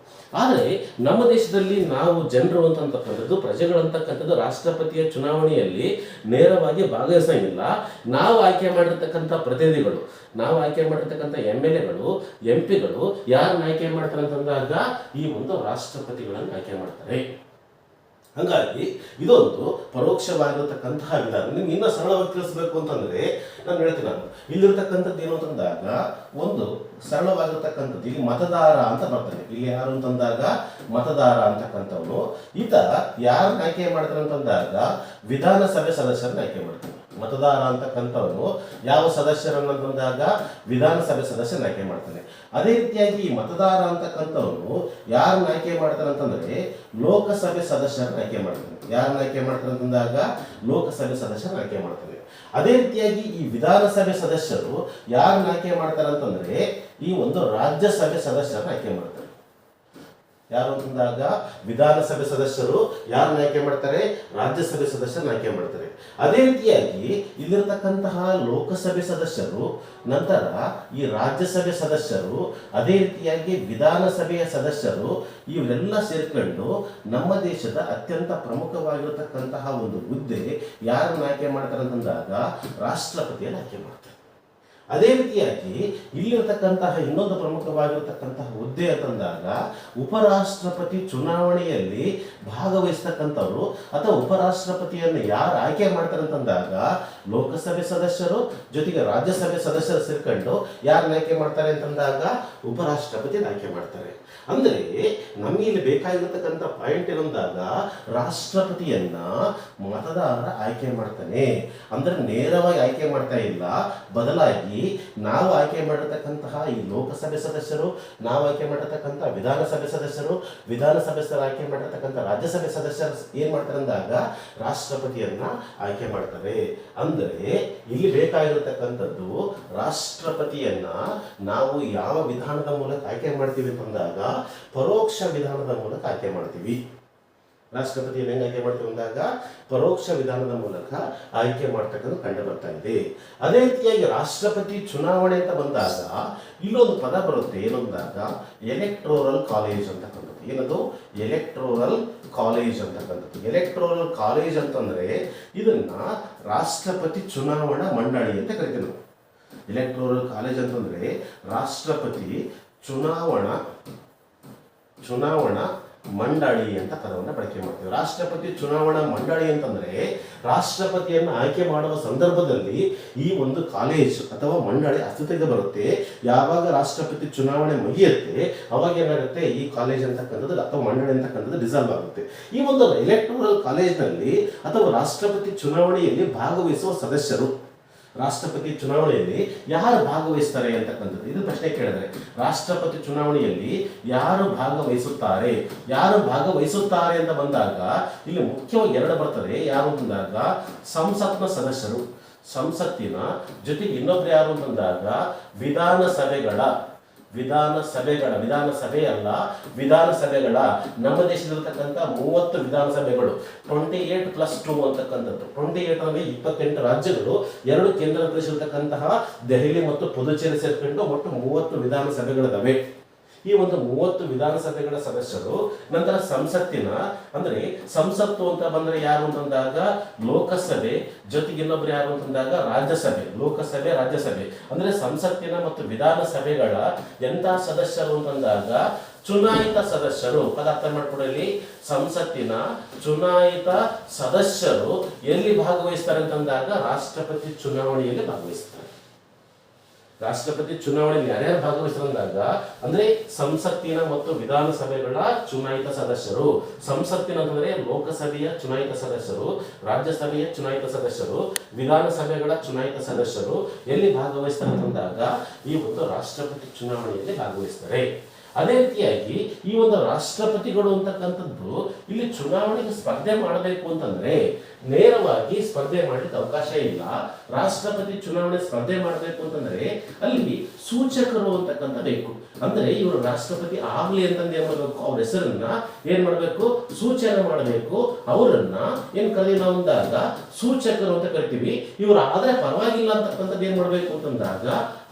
ಆದರೆ ನಮ್ಮ ದೇಶದಲ್ಲಿ ನಾವು ಜನರು ಅಂತಕ್ಕಂಥದ್ದು, ಪ್ರಜೆಗಳಂತಕ್ಕಂಥದ್ದು ರಾಷ್ಟ್ರಪತಿಯ ಚುನಾವಣೆಯಲ್ಲಿ ನೇರವಾಗಿ ಭಾಗವಹಿಸಂಗಿಲ್ಲ. ನಾವು ಆಯ್ಕೆ ಮಾಡಿರ್ತಕ್ಕಂಥ ಪ್ರತಿನಿಧಿಗಳು, ನಾವು ಆಯ್ಕೆ ಮಾಡಿರ್ತಕ್ಕಂಥ MLAಗಳು, MP ಗಳು ಯಾರನ್ನ ಆಯ್ಕೆ ಮಾಡ್ತಾರೆ ಅಂತಂದಾಗ ಈ ಒಂದು ರಾಷ್ಟ್ರಪತಿಗಳನ್ನು ಆಯ್ಕೆ ಮಾಡ್ತಾರೆ. ಹಂಗಾಗಿ ಇದೊಂದು ಪರೋಕ್ಷವಾಗಿರತಕ್ಕಂತಹ ವಿಧಾನ. ನಿಮ್ಗೆ ಇನ್ನೂ ಸರಳವಾಗಿ ತಿಳಿಸ್ಬೇಕು ಅಂತಂದ್ರೆ ನಾನು ಹೇಳ್ತೀನಿ. ನಾನು ಇಲ್ಲಿರ್ತಕ್ಕಂಥದ್ದು ಏನು ಅಂತಂದಾಗ ಒಂದು ಸರಳವಾಗಿರ್ತಕ್ಕಂಥದ್ದು, ಇಲ್ಲಿ ಮತದಾರ ಅಂತ ಬರ್ತಾನೆ. ಇಲ್ಲಿ ಯಾರು ಅಂತಂದಾಗ ಮತದಾರ ಅಂತಕ್ಕಂಥವನು, ಈತ ಯಾರನ್ನ ಆಯ್ಕೆ ಮಾಡ್ತಾನೆ ಅಂತಂದಾಗ ವಿಧಾನಸಭೆ ಸದಸ್ಯರನ್ನ ಆಯ್ಕೆ ಮಾಡ್ತಾನೆ. ಮತದಾರ ಅಂತಕ್ಕಂಥವನು ಯಾವ ಸದಸ್ಯರನ್ನಂತಂದಾಗ ವಿಧಾನಸಭೆ ಸದಸ್ಯರನ್ನ ಆಯ್ಕೆ ಮಾಡ್ತಾನೆ. ಅದೇ ರೀತಿಯಾಗಿ ಈ ಮತದಾರ ಅಂತಕ್ಕಂಥವನು ಯಾರನ್ನ ಆಯ್ಕೆ ಮಾಡ್ತಾನೆ ಅಂತಂದ್ರೆ ಲೋಕಸಭೆ ಸದಸ್ಯರನ್ನ ಆಯ್ಕೆ ಮಾಡ್ತಾನೆ. ಯಾರನ್ನ ಆಯ್ಕೆ ಮಾಡ್ತಾನೆ ಅಂತಂದಾಗ ಲೋಕಸಭೆ ಸದಸ್ಯರನ್ನ ಆಯ್ಕೆ ಮಾಡ್ತಾನೆ. ಅದೇ ರೀತಿಯಾಗಿ ಈ ವಿಧಾನಸಭೆ ಸದಸ್ಯರು ಯಾರನ್ನ ಆಯ್ಕೆ ಮಾಡ್ತಾರೆ ಅಂತಂದ್ರೆ ಈ ಒಂದು ರಾಜ್ಯಸಭೆ ಸದಸ್ಯರನ್ನ ಆಯ್ಕೆ ಮಾಡ್ತಾರೆ. ಯಾರು ಅಂತಂದಾಗ ವಿಧಾನಸಭೆ ಸದಸ್ಯರು ಯಾರನ್ನ ಆಯ್ಕೆ ಮಾಡ್ತಾರೆ, ರಾಜ್ಯಸಭೆ ಸದಸ್ಯರನ್ನ ಆಯ್ಕೆ ಮಾಡ್ತಾರೆ. ಅದೇ ರೀತಿಯಾಗಿ ಇಲ್ಲಿರ್ತಕ್ಕಂತಹ ಲೋಕಸಭೆ ಸದಸ್ಯರು, ನಂತರ ಈ ರಾಜ್ಯಸಭೆ ಸದಸ್ಯರು, ಅದೇ ರೀತಿಯಾಗಿ ವಿಧಾನಸಭೆಯ ಸದಸ್ಯರು, ಇವರೆಲ್ಲ ಸೇರ್ಕೊಂಡು ನಮ್ಮ ದೇಶದ ಅತ್ಯಂತ ಪ್ರಮುಖವಾಗಿರತಕ್ಕಂತಹ ಒಂದು ಹುದ್ದೆ ಯಾರನ್ನ ಆಯ್ಕೆ ಮಾಡ್ತಾರೆ ಅಂತಂದಾಗ ರಾಷ್ಟ್ರಪತಿಯನ್ನು ಆಯ್ಕೆ ಮಾಡ್ತಾರೆ. ಅದೇ ರೀತಿಯಾಗಿ ಇಲ್ಲಿರ್ತಕ್ಕಂತಹ ಇನ್ನೊಂದು ಪ್ರಮುಖವಾಗಿರತಕ್ಕಂತಹ ಹುದ್ದೆ ಅಂತಂದಾಗ ಉಪರಾಷ್ಟ್ರಪತಿ ಚುನಾವಣೆಯಲ್ಲಿ ಭಾಗವಹಿಸ್ತಕ್ಕಂಥವ್ರು ಅಥವಾ ಉಪರಾಷ್ಟ್ರಪತಿಯನ್ನು ಯಾರು ಆಯ್ಕೆ ಮಾಡ್ತಾರೆ ಅಂತಂದಾಗ ಲೋಕಸಭೆ ಸದಸ್ಯರು ಜೊತೆಗೆ ರಾಜ್ಯಸಭೆ ಸದಸ್ಯರು ಸೇರ್ಕೊಂಡು ಯಾರನ್ನ ಆಯ್ಕೆ ಮಾಡ್ತಾರೆ ಅಂತಂದಾಗ ಉಪರಾಷ್ಟ್ರಪತಿಯನ್ನು ಆಯ್ಕೆ ಮಾಡ್ತಾರೆ. ಅಂದರೆ ನಮಗೆ ಇಲ್ಲಿ ಬೇಕಾಗಿರತಕ್ಕಂಥ ಪಾಯಿಂಟ್ ಏನಂದಾಗ ರಾಷ್ಟ್ರಪತಿಯನ್ನ ಮತದಾರ ಆಯ್ಕೆ ಮಾಡ್ತಾನೆ. ಅಂದ್ರೆ ನೇರವಾಗಿ ಆಯ್ಕೆ ಮಾಡ್ತಾ ಇಲ್ಲ, ಬದಲಾಗಿ ನಾವು ಆಯ್ಕೆ ಮಾಡಿರ್ತಕ್ಕಂತಹ ಈ ಲೋಕಸಭೆ ಸದಸ್ಯರು, ನಾವು ಆಯ್ಕೆ ಮಾಡಿರ್ತಕ್ಕಂಥ ವಿಧಾನಸಭೆ ಸದಸ್ಯರು, ವಿಧಾನಸಭೆ ಆಯ್ಕೆ ಮಾಡಿರ್ತಕ್ಕಂಥ ರಾಜ್ಯಸಭೆ ಸದಸ್ಯರು ಏನ್ ಮಾಡ್ತಾರೆ ಅಂದಾಗ ರಾಷ್ಟ್ರಪತಿಯನ್ನ ಆಯ್ಕೆ ಮಾಡ್ತಾರೆ. ಅಂದರೆ ಇಲ್ಲಿ ಬೇಕಾಗಿರತಕ್ಕಂಥದ್ದು ರಾಷ್ಟ್ರಪತಿಯನ್ನ ನಾವು ಯಾವ ವಿಧಾನದ ಮೂಲಕ ಆಯ್ಕೆ ಮಾಡ್ತೀವಿ ಅಂತಂದಾಗ ಪರೋಕ್ಷ ವಿಧಾನದ ಮೂಲಕ ಆಯ್ಕೆ ಮಾಡ್ತೀವಿ. ರಾಷ್ಟ್ರಪತಿಯನ್ನು ಹೆಂಗೆ ಆಯ್ಕೆ ಮಾಡ್ತೀವಿ ಅಂದಾಗ ಪರೋಕ್ಷ ವಿಧಾನದ ಮೂಲಕ ಆಯ್ಕೆ ಮಾಡ್ತಕ್ಕಂಥ ಕಂಡು ಬರ್ತಾ ಇದೆ. ಅದೇ ರೀತಿಯಾಗಿ ರಾಷ್ಟ್ರಪತಿ ಚುನಾವಣೆ ಅಂತ ಬಂದಾಗ ಇಲ್ಲೊಂದು ಪದ ಬರುತ್ತೆ, ಏನಂದಾಗ ಎಲೆಕ್ಟ್ರೋರಲ್ ಕಾಲೇಜ್ ಅಂತಕ್ಕಂಥದ್ದು. ಏನದು ಎಲೆಕ್ಟ್ರೋರಲ್ ಕಾಲೇಜ್ ಅಂತಕ್ಕಂಥದ್ದು. ಎಲೆಕ್ಟ್ರೋರಲ್ ಕಾಲೇಜ್ ಅಂತಂದ್ರೆ ಇದನ್ನ ರಾಷ್ಟ್ರಪತಿ ಚುನಾವಣಾ ಮಂಡಳಿ ಅಂತ ಕರಿತೀವಿ ನಾವು. ಎಲೆಕ್ಟ್ರೋರಲ್ ಕಾಲೇಜ್ ಅಂತಂದ್ರೆ ರಾಷ್ಟ್ರಪತಿ ಚುನಾವಣಾ ಮಂಡಳಿ ಅಂತ ಪದವನ್ನು ಬಳಕೆ ಮಾಡ್ತೀವಿ. ರಾಷ್ಟ್ರಪತಿ ಚುನಾವಣಾ ಮಂಡಳಿ ಅಂತಂದ್ರೆ ರಾಷ್ಟ್ರಪತಿಯನ್ನು ಆಯ್ಕೆ ಮಾಡುವ ಸಂದರ್ಭದಲ್ಲಿ ಈ ಒಂದು ಕಾಲೇಜ್ ಅಥವಾ ಮಂಡಳಿ ಅಸ್ತಿತ್ವಕ್ಕೆ ಬರುತ್ತೆ. ಯಾವಾಗ ರಾಷ್ಟ್ರಪತಿ ಚುನಾವಣೆ ಮುಗಿಯುತ್ತೆ ಅವಾಗ ಏನಾಗುತ್ತೆ, ಈ ಕಾಲೇಜ್ ಅಂತಕ್ಕಂಥದ್ದು ಅಥವಾ ಮಂಡಳಿ ಅಂತಕ್ಕಂಥದ್ದು ಡಿಸಾಲ್ವ್ ಆಗುತ್ತೆ. ಈ ಒಂದು ಎಲೆಕ್ಟೋರಲ್ ಕಾಲೇಜ್ನಲ್ಲಿ ಅಥವಾ ರಾಷ್ಟ್ರಪತಿ ಚುನಾವಣೆಯಲ್ಲಿ ಭಾಗವಹಿಸುವ ಸದಸ್ಯರು, ರಾಷ್ಟ್ರಪತಿ ಚುನಾವಣೆಯಲ್ಲಿ ಯಾರು ಭಾಗವಹಿಸ್ತಾರೆ ಅಂತಕ್ಕಂಥದ್ದು ಇದು ಪ್ರಶ್ನೆ ಕೇಳಿದ್ರೆ, ರಾಷ್ಟ್ರಪತಿ ಚುನಾವಣೆಯಲ್ಲಿ ಯಾರು ಭಾಗವಹಿಸುತ್ತಾರೆ ಅಂತ ಬಂದಾಗ ಇಲ್ಲಿ ಮುಖ್ಯವಾಗಿ ಎರಡು ಬರ್ತದೆ. ಯಾರು ಅಂತಂದಾಗ ಸಂಸತ್ನ ಸದಸ್ಯರು, ಸಂಸತ್ತಿನ ಜೊತೆಗೆ ಇನ್ನೊಬ್ರು ಯಾರು ಅಂತಂದಾಗ ವಿಧಾನಸಭೆಗಳ ನಮ್ಮ ದೇಶದಲ್ಲಿರ್ತಕ್ಕಂಥ 30 ವಿಧಾನಸಭೆಗಳು 28+2 ಅಂತಕ್ಕಂಥದ್ದು. 28 ರಲ್ಲಿ 28 ರಾಜ್ಯಗಳು, 2 ಕೇಂದ್ರ ಪ್ರದೇಶದಲ್ಲಿರ್ತಕ್ಕಂತಹ ದೆಹಲಿ ಮತ್ತು ಪುದುಚೇರಿ ಸೇರ್ಕೊಂಡು ಒಟ್ಟು 30 ವಿಧಾನಸಭೆಗಳಿದಾವೆ. ಈ ಒಂದು 30 ವಿಧಾನಸಭೆಗಳ ಸದಸ್ಯರು, ನಂತರ ಸಂಸತ್ತಿನ ಅಂದ್ರೆ ಸಂಸತ್ತು ಅಂತ ಬಂದ್ರೆ ಯಾರು ಅಂತಂದಾಗ ಲೋಕಸಭೆ ಜೊತೆಗೆ ಇನ್ನೊಬ್ರು ಯಾರು ಅಂತಂದಾಗ ರಾಜ್ಯಸಭೆ. ಲೋಕಸಭೆ ರಾಜ್ಯಸಭೆ ಅಂದ್ರೆ ಸಂಸತ್ತಿನ ಮತ್ತು ವಿಧಾನಸಭೆಗಳ ಎಂತ ಸದಸ್ಯರು ಅಂತಂದಾಗ ಚುನಾಯಿತ ಸದಸ್ಯರು. ಪದ ಅರ್ಥ ಮಾಡ್ಕೊಡಲಿ. ಸಂಸತ್ತಿನ ಚುನಾಯಿತ ಸದಸ್ಯರು ಎಲ್ಲಿ ಭಾಗವಹಿಸ್ತಾರೆ ಅಂತಂದಾಗ ರಾಷ್ಟ್ರಪತಿ ಚುನಾವಣೆಯಲ್ಲಿ ಭಾಗವಹಿಸ್ತಾರೆ. ರಾಷ್ಟ್ರಪತಿ ಚುನಾವಣೆಯಲ್ಲಿ ಯಾರ್ಯಾರು ಭಾಗವಹಿಸಿದಾಗ ಅಂದ್ರೆ ಸಂಸತ್ತಿನ ಮತ್ತು ವಿಧಾನಸಭೆಗಳ ಚುನಾಯಿತ ಸದಸ್ಯರು. ಸಂಸತ್ತಿನ ಅಂತಂದ್ರೆ ಲೋಕಸಭೆಯ ಚುನಾಯಿತ ಸದಸ್ಯರು, ರಾಜ್ಯಸಭೆಯ ಚುನಾಯಿತ ಸದಸ್ಯರು, ವಿಧಾನಸಭೆಗಳ ಚುನಾಯಿತ ಸದಸ್ಯರು ಎಲ್ಲಿ ಭಾಗವಹಿಸ್ತಾರೆ ಅಂತಂದಾಗ ಈ ಒಂದು ರಾಷ್ಟ್ರಪತಿ ಚುನಾವಣೆಯಲ್ಲಿ ಭಾಗವಹಿಸ್ತಾರೆ. ಅದೇ ರೀತಿಯಾಗಿ ಈ ಒಂದು ರಾಷ್ಟ್ರಪತಿಗಳು ಅಂತಕ್ಕಂಥದ್ದು ಇಲ್ಲಿ ಚುನಾವಣೆಗೆ ಸ್ಪರ್ಧೆ ಮಾಡಬೇಕು ಅಂತಂದ್ರೆ ನೇರವಾಗಿ ಸ್ಪರ್ಧೆ ಮಾಡಲಿಕ್ಕೆ ಅವಕಾಶ ಇಲ್ಲ. ರಾಷ್ಟ್ರಪತಿ ಚುನಾವಣೆ ಸ್ಪರ್ಧೆ ಮಾಡಬೇಕು ಅಂತಂದ್ರೆ ಅಲ್ಲಿ ಸೂಚಕರು ಅಂತಕ್ಕಂಥ ಬೇಕು. ಅಂದ್ರೆ ಇವರು ರಾಷ್ಟ್ರಪತಿ ಆಗ್ಲಿ ಅಂತಂದು ಏನ್ ಮಾಡಬೇಕು, ಅವ್ರ ಹೆಸರನ್ನ ಏನ್ ಮಾಡಬೇಕು, ಸೂಚನೆ ಮಾಡಬೇಕು. ಅವರನ್ನ ಏನ್ ಕರೀ ನಾವು ಅಂದಾಗ ಸೂಚಕರು ಅಂತ ಕರಿತೀವಿ. ಇವರು ಆದ್ರೆ ಪರವಾಗಿಲ್ಲ ಅಂತಕ್ಕಂಥದ್ದು ಏನ್ ಮಾಡಬೇಕು ಅಂತಂದಾಗ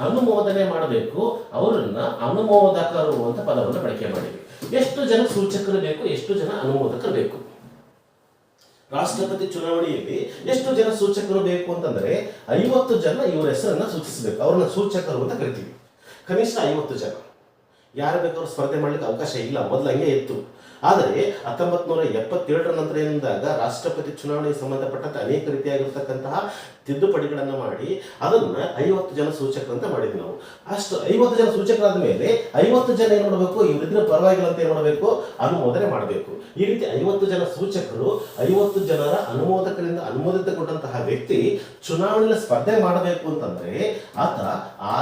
ಅನುಮೋದನೆ ಮಾಡಬೇಕು. ಅವರನ್ನ ಅನುಮೋದಕರು ಅಂತ ಪದವನ್ನು ಬಳಕೆ ಮಾಡಿದ್ವಿ. ಎಷ್ಟು ಜನ ಸೂಚಕರು ಬೇಕು, ಎಷ್ಟು ಜನ ಅನುಮೋದಕರು ಬೇಕು. ರಾಷ್ಟ್ರಪತಿ ಚುನಾವಣೆಯಲ್ಲಿ ಎಷ್ಟು ಜನ ಸೂಚಕರು ಬೇಕು ಅಂತಂದ್ರೆ 50 ಜನ ಇವರ ಹೆಸರನ್ನ ಸೂಚಿಸಬೇಕು. ಅವ್ರನ್ನ ಸೂಚಕರು ಅಂತ ಕರಿತೀವಿ. ಕನಿಷ್ಠ 50 ಜನ. ಯಾರು ಬೇಕಾದ್ರೂ ಸ್ಪರ್ಧೆ ಮಾಡ್ಲಿಕ್ಕೆ ಅವಕಾಶ ಇಲ್ಲ, ಮೊದಲು ಹಂಗೆ ಇತ್ತು. ಆದರೆ 1977ರ ನಂತರ ಏನಿದ್ದಾಗ ರಾಷ್ಟ್ರಪತಿ ಚುನಾವಣೆಗೆ ಸಂಬಂಧಪಟ್ಟಂತೆ ಅನೇಕ ರೀತಿಯಾಗಿರ್ತಕ್ಕಂತಹ ತಿದ್ದುಪಡಿಗಳನ್ನು ಮಾಡಿ ಅದನ್ನ 50 ಜನ ಸೂಚಕರಂತ ಮಾಡಿದ್ವಿ ನಾವು. ಅಷ್ಟು 50 ಜನ ಸೂಚಕರಾದ ಮೇಲೆ 50 ಜನ ಏನು ಮಾಡಬೇಕು, ಇವರಿದ್ರೆ ಪರವಾಗಿಲ್ಲ ಅಂತ ಏನು ಮಾಡಬೇಕು, ಅನುಮೋದನೆ ಮಾಡಬೇಕು. ಈ ರೀತಿ 50 ಜನ ಸೂಚಕರು 50 ಜನರ ಅನುಮೋದಕರಿಂದ ಅನುಮೋದಿತಗೊಂಡಂತಹ ವ್ಯಕ್ತಿ ಚುನಾವಣೆಯಲ್ಲಿ ಸ್ಪರ್ಧೆ ಮಾಡಬೇಕು ಅಂತಂದ್ರೆ ಆತ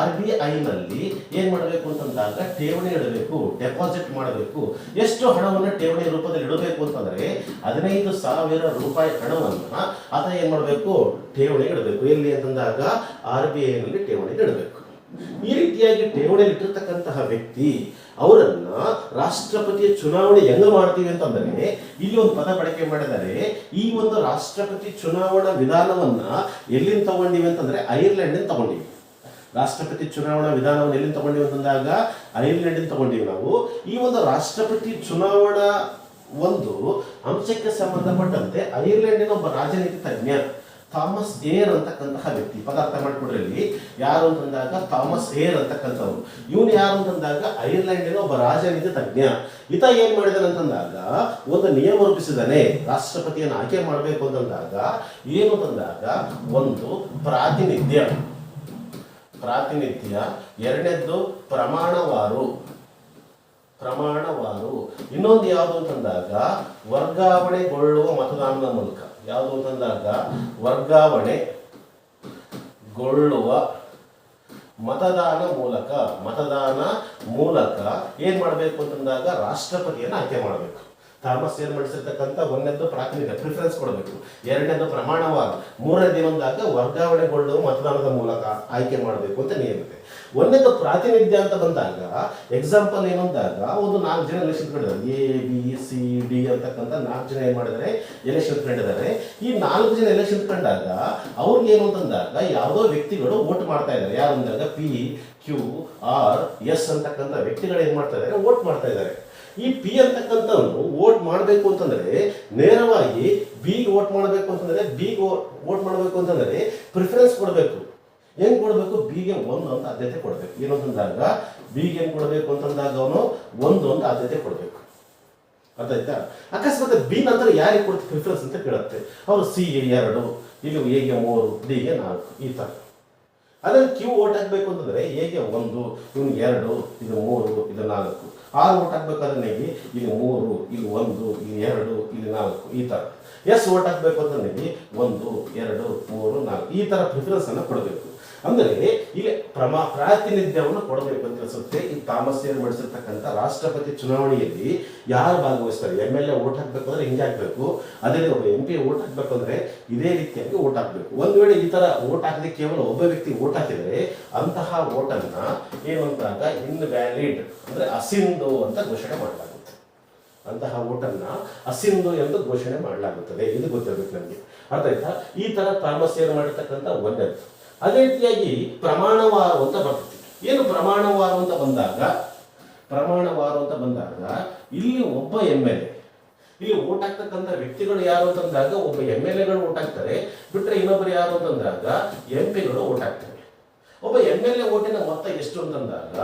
RBI ನಲ್ಲಿ ಏನ್ ಮಾಡಬೇಕು ಅಂತಂದಾಗ ಠೇವಣಿ ಇಡಬೇಕು, ಡೆಪಾಸಿಟ್ ಮಾಡಬೇಕು. ಎಷ್ಟು ಹಣವನ್ನು ಠೇವಣಿ ರೂಪದಲ್ಲಿ ಇಡಬೇಕು ಅಂತಂದ್ರೆ 15,000 ರೂಪಾಯಿ ಹಣವನ್ನ ಆತ ಏನ್ ಮಾಡಬೇಕು, ಠೇವಣಿ ಇಡಬೇಕು. ಎಲ್ಲಿ ಅಂತಂದಾಗ RBI ನಲ್ಲಿ ಠೇವಣಿ ಇಡಬೇಕು. ಈ ರೀತಿಯಾಗಿ ಠೇವಣಿ ಇಟ್ಟಿರ್ತಕ್ಕಂತಹ ವ್ಯಕ್ತಿ ಅವರನ್ನ ರಾಷ್ಟ್ರಪತಿಯ ಚುನಾವಣೆ ಹೆಂಗ ಮಾಡ್ತೀವಿ ಅಂತಂದ್ರೆ ಇಲ್ಲಿ ಒಂದು ಪದ ಬಳಕೆ ಮಾಡಿದ್ದಾರೆ. ಈ ಒಂದು ರಾಷ್ಟ್ರಪತಿ ಚುನಾವಣಾ ವಿಧಾನವನ್ನ ಎಲ್ಲಿಂದ ತಗೊಂಡಿವಿ ಅಂತಂದ್ರೆ ಐರ್ಲೆಂಡ್ ತಗೊಂಡಿವಿ. ರಾಷ್ಟ್ರಪತಿ ಚುನಾವಣಾ ವಿಧಾನವನ್ನು ಎಲ್ಲಿಂದ ತಗೊಂಡಿವಿ ಅಂತಂದಾಗ ಐರ್ಲೆಂಡ್ ತಗೊಂಡಿವಿ ನಾವು. ಈ ಒಂದು ರಾಷ್ಟ್ರಪತಿ ಚುನಾವಣಾ ಒಂದು ಅಂಶಕ್ಕೆ ಸಂಬಂಧಪಟ್ಟಂತೆ ಐರ್ಲೆಂಡಿನ ಒಬ್ಬ ರಾಜನೀತಿ ತಜ್ಞ ಥಾಮಸ್ ಏರ್ ಅಂತಕ್ಕಂತಹ ವ್ಯಕ್ತಿ, ಪದ ಅರ್ಥ ಮಾಡ್ಕೊಡ್ರಿ. ಇಲ್ಲಿ ಯಾರು ಅಂತಂದಾಗ ಥಾಮಸ್ ಏರ್ ಅಂತಕ್ಕಂಥವ್ರು. ಇವನು ಯಾರು ಅಂತಂದಾಗ ಐರ್ಲೆಂಡಿನ ಒಬ್ಬ ರಾಜನೀತಿ ತಜ್ಞ. ಈತ ಏನ್ ಮಾಡಿದಾನೆ ಅಂತಂದಾಗ ಒಂದು ನಿಯಮ ರೂಪಿಸಿದಾನೆ. ರಾಷ್ಟ್ರಪತಿಯನ್ನು ಆಯ್ಕೆ ಮಾಡಬೇಕು ಅಂತಂದಾಗ ಏನು ಅಂತಂದಾಗ ಒಂದು ಪ್ರಾತಿನಿಧ್ಯ, ಎರಡನೇದ್ದು ಪ್ರಮಾಣವಾರು, ಇನ್ನೊಂದು ಯಾವುದು ಅಂತಂದಾಗ ವರ್ಗಾವಣೆಗೊಳ್ಳುವ ಮತದಾನದ ಮೂಲಕ. ಯಾವುದು ಅಂತಂದಾಗ ವರ್ಗಾವಣೆಗೊಳ್ಳುವ ಮತದಾನ ಮೂಲಕ ಏನ್ ಮಾಡಬೇಕು ಅಂತಂದಾಗ ರಾಷ್ಟ್ರಪತಿಯನ್ನು ಆಯ್ಕೆ ಮಾಡಬೇಕು. ಥಾಮಸ್ ಏರ್ ಮಾಡಿಸಿರ್ತಕ್ಕಂಥ ಒಂದನೇದ್ದು ಪ್ರಾತಿನಿಧ್ಯ, ಪ್ರಿಫರೆನ್ಸ್ ಕೊಡಬೇಕು. ಎರಡನೇದು ಪ್ರಮಾಣವಾದ, ಮೂರನೇದು ಏನಂದಾಗ ವರ್ಗಾವಣೆಗೊಳ್ಳುವ ಮತದಾನದ ಮೂಲಕ ಆಯ್ಕೆ ಮಾಡಬೇಕು ಅಂತ ನಿಯಮ ಇದೆ. ಒಂದನೇದು ಪ್ರಾತಿನಿಧ್ಯ ಅಂತ ಬಂದಾಗ ಎಕ್ಸಾಂಪಲ್ ಏನಂದಾಗ ಒಂದು 4 ಜನ ಎಲೆಕ್ಷನ್ ಕಂಡಿದ್ದಾರೆ. ABCD ಅಂತಕ್ಕಂಥ 4 ಜನ ಏನ್ ಮಾಡಿದ್ದಾರೆ, ಎಲೆಕ್ಷನ್ ಕಂಡಿದ್ದಾರೆ. ಈ 4 ಜನ ಎಲೆಕ್ಷನ್ ಕಂಡಾಗ ಅವ್ರಿಗೆ ಏನು ಅಂತಂದಾಗ ಯಾವುದೋ ವ್ಯಕ್ತಿಗಳು ವೋಟ್ ಮಾಡ್ತಾ ಇದ್ದಾರೆ. ಯಾರು ಅಂದಾಗ PQRS ಅಂತಕ್ಕಂಥ ವ್ಯಕ್ತಿಗಳು ಏನ್ ಮಾಡ್ತಾ ಇದ್ದಾರೆ, ವೋಟ್ ಮಾಡ್ತಾ ಇದ್ದಾರೆ. ಈ P ಅಂತಕ್ಕಂಥವ್ನು ವೋಟ್ ಮಾಡಬೇಕು ಅಂತಂದ್ರೆ ನೇರವಾಗಿ ಬಿಗೆ ವೋಟ್ ಮಾಡಬೇಕು ಅಂತಂದ್ರೆ ವೋಟ್ ಮಾಡಬೇಕು ಅಂತಂದ್ರೆ ಪ್ರಿಫರೆನ್ಸ್ ಕೊಡಬೇಕು. ಹೆಂಗ್ ಕೊಡಬೇಕು, ಬಿಗೆ 1 ಅಂತ ಆದ್ಯತೆ ಕೊಡಬೇಕು. ಏನು ಅಂತಂದಾಗ ಬಿಗೆ ಏನ್ ಕೊಡಬೇಕು ಅಂತಂದಾಗ ಅವನು 1 ಅಂತ ಆದ್ಯತೆ ಕೊಡಬೇಕು. ಅರ್ಥ ಆಯ್ತಾ? ಅಕಸ್ಮಾತ್ ಬಿ ನಂತರ ಯಾರಿಗೆ ಕೊಡ್ತೀವಿ ಪ್ರಿಫರೆನ್ಸ್ ಅಂತ ಕೇಳುತ್ತೆ. ಅವರು C-ಗೆ 2, ಇಲ್ಲಿ A-ಗೆ 3, D-ಗೆ 4, ಈ ತರ. ಅದೇ Q ವೋಟ್ ಹಾಕ್ಬೇಕು ಅಂತಂದ್ರೆ A-ಗೆ 1, ಇವನು 2, ಇದು 3, ಇದು 4. R ವೋಟ್ ಹಾಕ್ಬೇಕಾದ್ರೆ ಇಲ್ಲಿ 3, ಇಲ್ಲಿ 1, ಇಲ್ಲಿ 2, ಇಲ್ಲಿ 4, ಈ ತರ. S ವೋಟ್ ಹಾಕ್ಬೇಕು ಅಂತಂದ್ರೆ 1, 2, 3, 4 ಈ ತರ ಪ್ರಿಫರೆನ್ಸ್ ಅನ್ನ ಕೊಡಬೇಕು. ಅಂದ್ರೆ ಇಲ್ಲಿ ಪ್ರಾತಿನಿಧ್ಯವನ್ನು ಕೊಡಬೇಕು ಅಂತ ಅನಿಸುತ್ತೆ. ಈ ಥಾಮಸ್ ಏರ್ ಮಾಡಿಸಿರ್ತಕ್ಕಂಥ ರಾಷ್ಟ್ರಪತಿ ಚುನಾವಣೆಯಲ್ಲಿ ಯಾರು ಭಾಗವಹಿಸ್ತಾರೆ, MLA ವೋಟ್ ಹಾಕ್ಬೇಕು ಅಂದ್ರೆ ಹಿಂಗೆ ಹಾಕ್ಬೇಕು. ಅದೇ ಒಬ್ಬ MP ವೋಟ್ ಹಾಕ್ಬೇಕು ಅಂದ್ರೆ ಇದೇ ರೀತಿಯಾಗಿ ವೋಟ್ ಹಾಕ್ಬೇಕು. ಒಂದ್ ವೇಳೆ ಈ ತರ ವೋಟ್ ಹಾಕದೆ ಕೇವಲ ಒಬ್ಬ ವ್ಯಕ್ತಿ ವೋಟ್ ಹಾಕಿದರೆ ಅಂತಹ ವೋಟ್ ಅನ್ನ ಏನು ಅಂತಾಗ ಇನ್ವ್ಯಾಲಿಡ್ ಅಂದ್ರೆ ಅಸಿಂಧು ಅಂತ ಘೋಷಣೆ ಮಾಡಲಾಗುತ್ತೆ. ಅಂತಹ ವೋಟನ್ನ ಅಸಿಂಧು ಎಂದು ಘೋಷಣೆ ಮಾಡಲಾಗುತ್ತದೆ. ಇದು ಗೊತ್ತಿರಬೇಕು ನಮಗೆ. ಅರ್ಥ ಆಯ್ತಾ? ಈ ತರ ಥಾಮಸ್ ಏರ್ ಮಾಡಿರ್ತಕ್ಕಂಥ ಒಂದೇ. ಅದೇ ರೀತಿಯಾಗಿ ಪ್ರಮಾಣವಾರು ಅಂತ ಬರ್ತದೆ. ಏನು ಪ್ರಮಾಣವಾರು ಅಂತ ಬಂದಾಗ ಇಲ್ಲಿ ಒಬ್ಬ MLA, ಇಲ್ಲಿ ವೋಟ್ ಹಾಕ್ತಕ್ಕಂಥ ವ್ಯಕ್ತಿಗಳು ಯಾರು ಅಂತಂದಾಗ ಒಬ್ಬ MLAಗಳು ವೋಟ್ ಹಾಕ್ತಾರೆ, ಬಿಟ್ರೆ ಇನ್ನೊಬ್ಬರು ಯಾರು ಅಂತಂದಾಗ MP-ಗಳು ವೋಟ್ ಹಾಕ್ತಾರೆ. ಒಬ್ಬ MLA ಓಟಿನ ಮೊತ್ತ ಎಷ್ಟು ಅಂತಂದಾಗ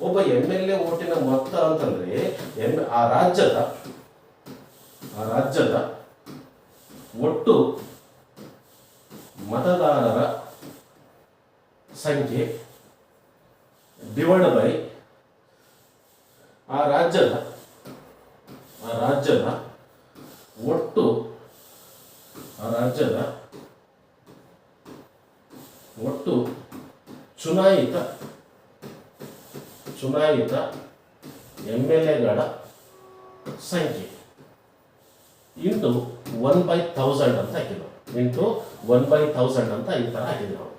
ಒಬ್ಬ MLA ಓಟಿನ ಮೊತ್ತ ಅಂತಂದ್ರೆ ಆ ರಾಜ್ಯದ ಒಟ್ಟು ಮತದಾರರ ಸಂಖ್ಯೆ ಡಿವೈಡ್ ಬೈ ಆ ರಾಜ್ಯದ ಒಟ್ಟು ಚುನಾಯಿತ MLAಗಳ ಸಂಖ್ಯೆ ಇಂಟು 1/1000 ಅಂತ ಹಾಕಿದ್ರು. ಇಂಟು 1/1000 ಅಂತ ಈ ತರ ಹಾಕಿದ್ರು ನಾವು.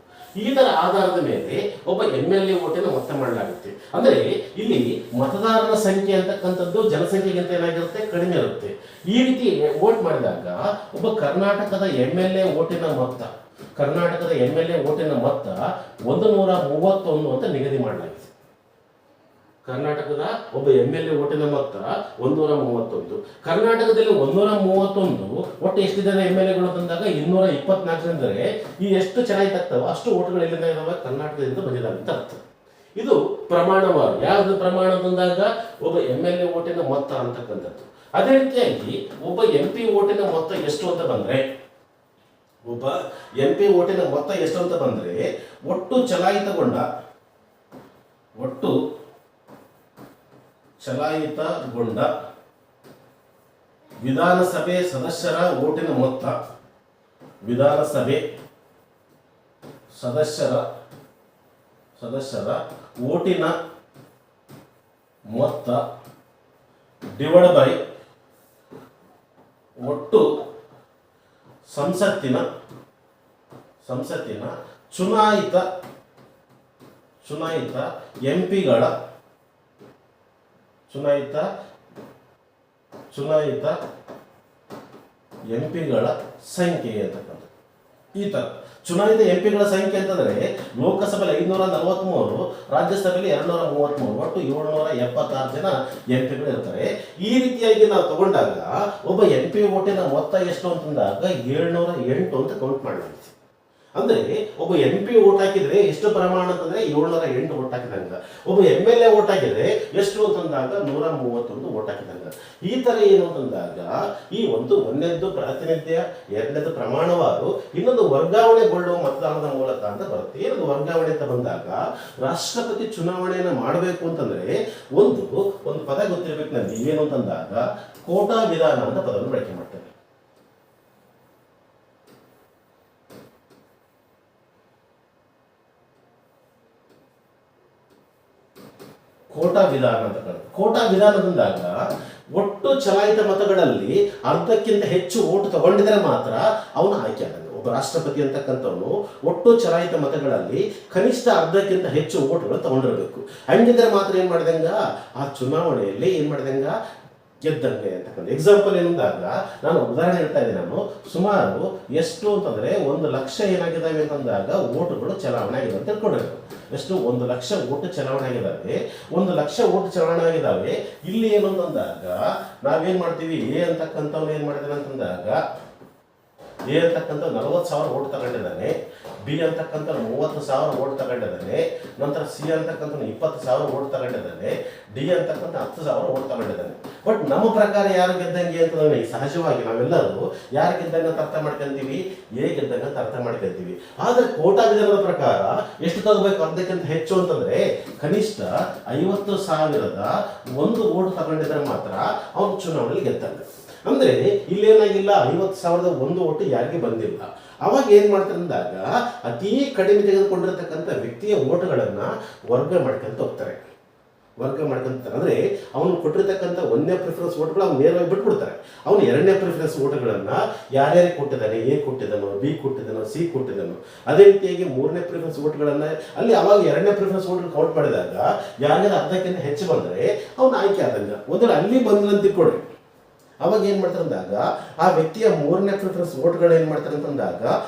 ಈ ತರ ಆಧಾರದ ಮೇಲೆ ಒಬ್ಬ MLA ಓಟಿನ ಮೊತ್ತ ಮಾಡಲಾಗುತ್ತೆ. ಅಂದ್ರೆ ಇಲ್ಲಿ ಮತದಾರರ ಸಂಖ್ಯೆ ಅಂತಕ್ಕಂಥದ್ದು ಜನಸಂಖ್ಯೆಗಿಂತ ಏನಾಗಿರುತ್ತೆ, ಕಡಿಮೆ ಇರುತ್ತೆ. ಈ ರೀತಿ ವೋಟ್ ಮಾಡಿದಾಗ ಒಬ್ಬ ಕರ್ನಾಟಕದ MLA ಓಟಿನ ಮೊತ್ತ 131 ಅಂತ ನಿಗದಿ ಮಾಡಲಾಗಿದೆ. ಕರ್ನಾಟಕದ ಒಬ್ಬ MLA ಓಟಿನ ಮೊತ್ತ 131. ಕರ್ನಾಟಕದಲ್ಲಿ 131 ಒಟ್ಟು ಎಷ್ಟಿದೆ MLAಗಳು ಅಂತಂದಾಗ 224 ಅಂದರೆ ಈ ಎಷ್ಟು ಚೆನ್ನಾಗಿ ಆಗ್ತಾವ ಅಷ್ಟು ಓಟುಗಳು ಎಲ್ಲಿಂದ ಇದಾವೆ, ಕರ್ನಾಟಕದಿಂದ ಬಂದಿದ್ದಾವೆ ಅಂತ ಅರ್ಥ. ಇದು ಪ್ರಮಾಣವಾರು. ಯಾವ್ದು ಪ್ರಮಾಣ ಅಂತಂದಾಗ ಒಬ್ಬ MLA ಓಟಿನ ಮೊತ್ತ ಅಂತಕ್ಕಂಥದ್ದು. ಅದೇ ರೀತಿಯಾಗಿ ಒಬ್ಬ MP ಓಟಿನ ಮೊತ್ತ ಎಷ್ಟು ಅಂತ ಬಂದ್ರೆ ಒಟ್ಟು ಚಲಾಯಿತಗೊಂಡ ವಿಧಾನಸಭೆ ಸದಸ್ಯರ ಓಟಿನ ಮೊತ್ತ ಓಟಿನ ಮೊತ್ತ ಡಿವೈಡ್ ಬೈ ಒಟ್ಟು ಸಂಸತ್ತಿನ ಚುನಾಯಿತ ಎಂಪಿಗಳ ಸಂಖ್ಯೆ ಅಂತಕ್ಕಂಥ ಈ ತರ ಚುನಾಯಿತ ಎಂಪಿಗಳ ಸಂಖ್ಯೆ ಅಂತಂದ್ರೆ ಲೋಕಸಭೆಯಲ್ಲಿ 543, ರಾಜ್ಯಸಭೆಯಲ್ಲಿ 233, ಒಟ್ಟು 776 ಜನ ಎಂಪಿಗಳು ಇರ್ತಾರೆ. ಈ ರೀತಿಯಾಗಿ ನಾವು ತಗೊಂಡಾಗ ಒಬ್ಬ MP ಓಟಿನ ಮೊತ್ತ ಎಷ್ಟು ಅಂತಂದಾಗ 708 ಅಂತ ಕೌಂಟ್ ಮಾಡಲಾಗುತ್ತೆ. ಅಂದ್ರೆ ಒಬ್ಬ MP ಓಟ್ ಹಾಕಿದ್ರೆ ಎಷ್ಟು ಪ್ರಮಾಣ ಅಂತಂದ್ರೆ 708 ಓಟ್ ಹಾಕಿದಂಗ, ಒಬ್ಬ MLA ಓಟ್ ಹಾಕಿದ್ರೆ ಎಷ್ಟು ಅಂತಂದಾಗ 131 ಓಟ್ ಹಾಕಿದಂಗ. ಈ ತರ ಏನು ಅಂತಂದಾಗ ಈ ಒಂದನೇದ್ದು ಪ್ರಾತಿನಿಧ್ಯ, ಎರಡನೇದು ಪ್ರಮಾಣವಾರು, ಇನ್ನೊಂದು ವರ್ಗಾವಣೆಗೊಳ್ಳುವ ಮತದಾನದ ಮೂಲಕ ಅಂತ ಬರುತ್ತೆ. ಏನದು ವರ್ಗಾವಣೆ ಅಂತ ಬಂದಾಗ ರಾಷ್ಟ್ರಪತಿ ಚುನಾವಣೆಯನ್ನ ಮಾಡಬೇಕು ಅಂತಂದ್ರೆ ಒಂದು ಪದ ಗೊತ್ತಿರ್ಬೇಕು ನಮ್ಗೆ. ಏನು ಅಂತಂದಾಗ ಕೋಟಾ ವಿಧಾನ ಅಂತ ಪದವನ್ನು ಬಳಕೆ ಮಾಡ್ತಾರೆ. ಕೋಟಾ ವಿಧಾನದಿಂದಾಗ ಒಟ್ಟು ಚಲಾಯಿತ ಮತಗಳಲ್ಲಿ ಅರ್ಧಕ್ಕಿಂತ ಹೆಚ್ಚು ಓಟು ತಗೊಂಡಿದ್ರೆ ಮಾತ್ರ ಅವನು ಆಯ್ಕೆ ಆಗ. ಒಬ್ಬ ರಾಷ್ಟ್ರಪತಿ ಅಂತಕ್ಕಂಥವನು ಒಟ್ಟು ಚಲಾಯಿತ ಮತಗಳಲ್ಲಿ ಕನಿಷ್ಠ ಅರ್ಧಕ್ಕಿಂತ ಹೆಚ್ಚು ಓಟುಗಳು ತಗೊಂಡಿರಬೇಕು. ಹಂಗಿದ್ರೆ ಮಾತ್ರ ಏನ್ ಮಾಡಿದಂಗ ಆ ಚುನಾವಣೆಯಲ್ಲಿ ಏನ್ ಮಾಡಿದಂಗ ಗೆದ್ದಂಗೆ ಅಂತಕ್ಕಂಥ. ಎಕ್ಸಾಂಪಲ್ ಏನಂದಾಗ ನಾನು ಉದಾಹರಣೆ ಹೇಳ್ತಾ ಇದ್ದೀನಿ. ನಾನು ಸುಮಾರು ಎಷ್ಟು ಅಂತಂದ್ರೆ 1 ಲಕ್ಷ ಏನಾಗಿದ್ದಾವೆ ಅಂತಂದಾಗ ಓಟುಗಳು ಚಲಾವಣೆ ಆಗಿದೆ ಅಂತ ತಿಳ್ಕೊಂಡಿರ್ಬೇಕು. ಎಷ್ಟು 1 ಲಕ್ಷ ಓಟು ಚಲಾವಣೆ ಆಗಿದ್ದಾವೆ. 1 ಲಕ್ಷ ಓಟು ಚಲಾವಣೆ ಆಗಿದ್ದಾವೆ. ಇಲ್ಲಿ ಏನು ಅಂತಂದಾಗ ನಾವೇನ್ ಮಾಡ್ತೀವಿ, ಎ ಅಂತಕ್ಕಂಥವ್ನು ಏನ್ ಮಾಡಿದಾನೆ ಅಂತಂದಾಗ ಎ ಅಂತಕ್ಕಂಥ 40,000 ಓಟ್ ತಗೊಂಡಿದ್ದಾನೆ, ಬಿ ಅಂತಕ್ಕಂಥ 30,000 ಓಟ್ ತಗೊಂಡಿದ್ದಾನೆ, ನಂತರ ಸಿ ಅಂತಕ್ಕಂಥ 20,000 ಓಟ್ ತಗೊಂಡಿದ್ದಾನೆ, ಡಿ ಅಂತಕ್ಕಂಥ 10,000 ಓಟ್ ತಗೊಂಡಿದ್ದಾನೆ. ಬಟ್ ನಮ್ಮ ಪ್ರಕಾರ ಯಾರು ಗೆದ್ದಂಗೆ ಅಂತಂದ್ರೆ ಸಹಜವಾಗಿ ನಾವೆಲ್ಲರೂ ಯಾರು ಗೆದ್ದಂಗೆ ಅಂತ ಅರ್ಥ ಮಾಡ್ಕೊಂತೀವಿ, ಎ ಗೆದ್ದಂಗೆ ಅಂತ ಅರ್ಥ ಮಾಡ್ಕೊಂತೀವಿ. ಆದ್ರೆ ಕೋಟಾ ವಿಧಾನದ ಪ್ರಕಾರ ಎಷ್ಟು ತಗೋಬೇಕು ಅರ್ಧಕ್ಕಿಂತ ಹೆಚ್ಚು ಅಂತಂದ್ರೆ ಕನಿಷ್ಠ 50,000 ಓಟ್ ತಗೊಂಡಿದ್ರೆ ಮಾತ್ರ ಅವನು ಚುನಾವಣೆಯಲ್ಲಿ ಗೆದ್ದಂಗೆ. ಅಂದ್ರೆ ಇಲ್ಲೇನಾಗಿಲ್ಲ, 50,000 ಓಟು ಯಾರಿಗೆ ಬಂದಿಲ್ಲ. ಅವಾಗ ಏನ್ ಮಾಡ್ತಾರೆ ಅಂದಾಗ ಅತೀ ಕಡಿಮೆ ತೆಗೆದುಕೊಂಡಿರತಕ್ಕಂಥ ವ್ಯಕ್ತಿಯ ಓಟುಗಳನ್ನ ವರ್ಗ ಮಾಡ್ಕೊಂತಾರೆ. ಅಂದ್ರೆ ಅವನು ಕೊಟ್ಟಿರ್ತಕ್ಕಂಥ 1ನೇ ಪ್ರಿಫರೆನ್ಸ್ ಓಟ್ಗಳು ಅವ್ನು ನೇರವಾಗಿ ಬಿಟ್ಬಿಡ್ತಾರೆ. ಅವನು 2ನೇ ಪ್ರಿಫರೆನ್ಸ್ ಓಟ್ಗಳನ್ನ ಯಾರ್ಯಾರಿಗೆ ಕೊಟ್ಟಿದ್ದಾನೆ, ಎ ಕೊಟ್ಟಿದ್ದಾನೋ, ಬಿ ಕೊಟ್ಟಿದ್ದಾನೋ, ಸಿ ಕೊಟ್ಟಿದ್ದಾನೋ, ಅದೇ ರೀತಿಯಾಗಿ 3ನೇ ಪ್ರಿಫರೆನ್ಸ್ ಓಟ್ಗಳನ್ನ ಅಲ್ಲಿ ಅವಾಗ 2ನೇ ಪ್ರಿಫರೆನ್ಸ್ ಓಟ್ ಕೌಂಟ್ ಮಾಡಿದಾಗ ಯಾರ್ಯಾರು ಅರ್ಧಕ್ಕಿಂತ ಹೆಚ್ಚು ಬಂದರೆ ಅವನು ಆಯ್ಕೆ ಆದಂಗ. ಒಂದು ಅಲ್ಲಿ ಬಂದಂತ ಕೊಡ್ರಿ, ಅವಾಗ ಏನ್ ಮಾಡ್ತಾರೆ ಅಂದಾಗ ಆ ವ್ಯಕ್ತಿಯ 3ನೇ ಪ್ರಿಫರೆನ್ಸ್ ಓಟ್ಗಳು ಏನ್ ಮಾಡ್ತಾರೆ ಅಂತಂದಾಗ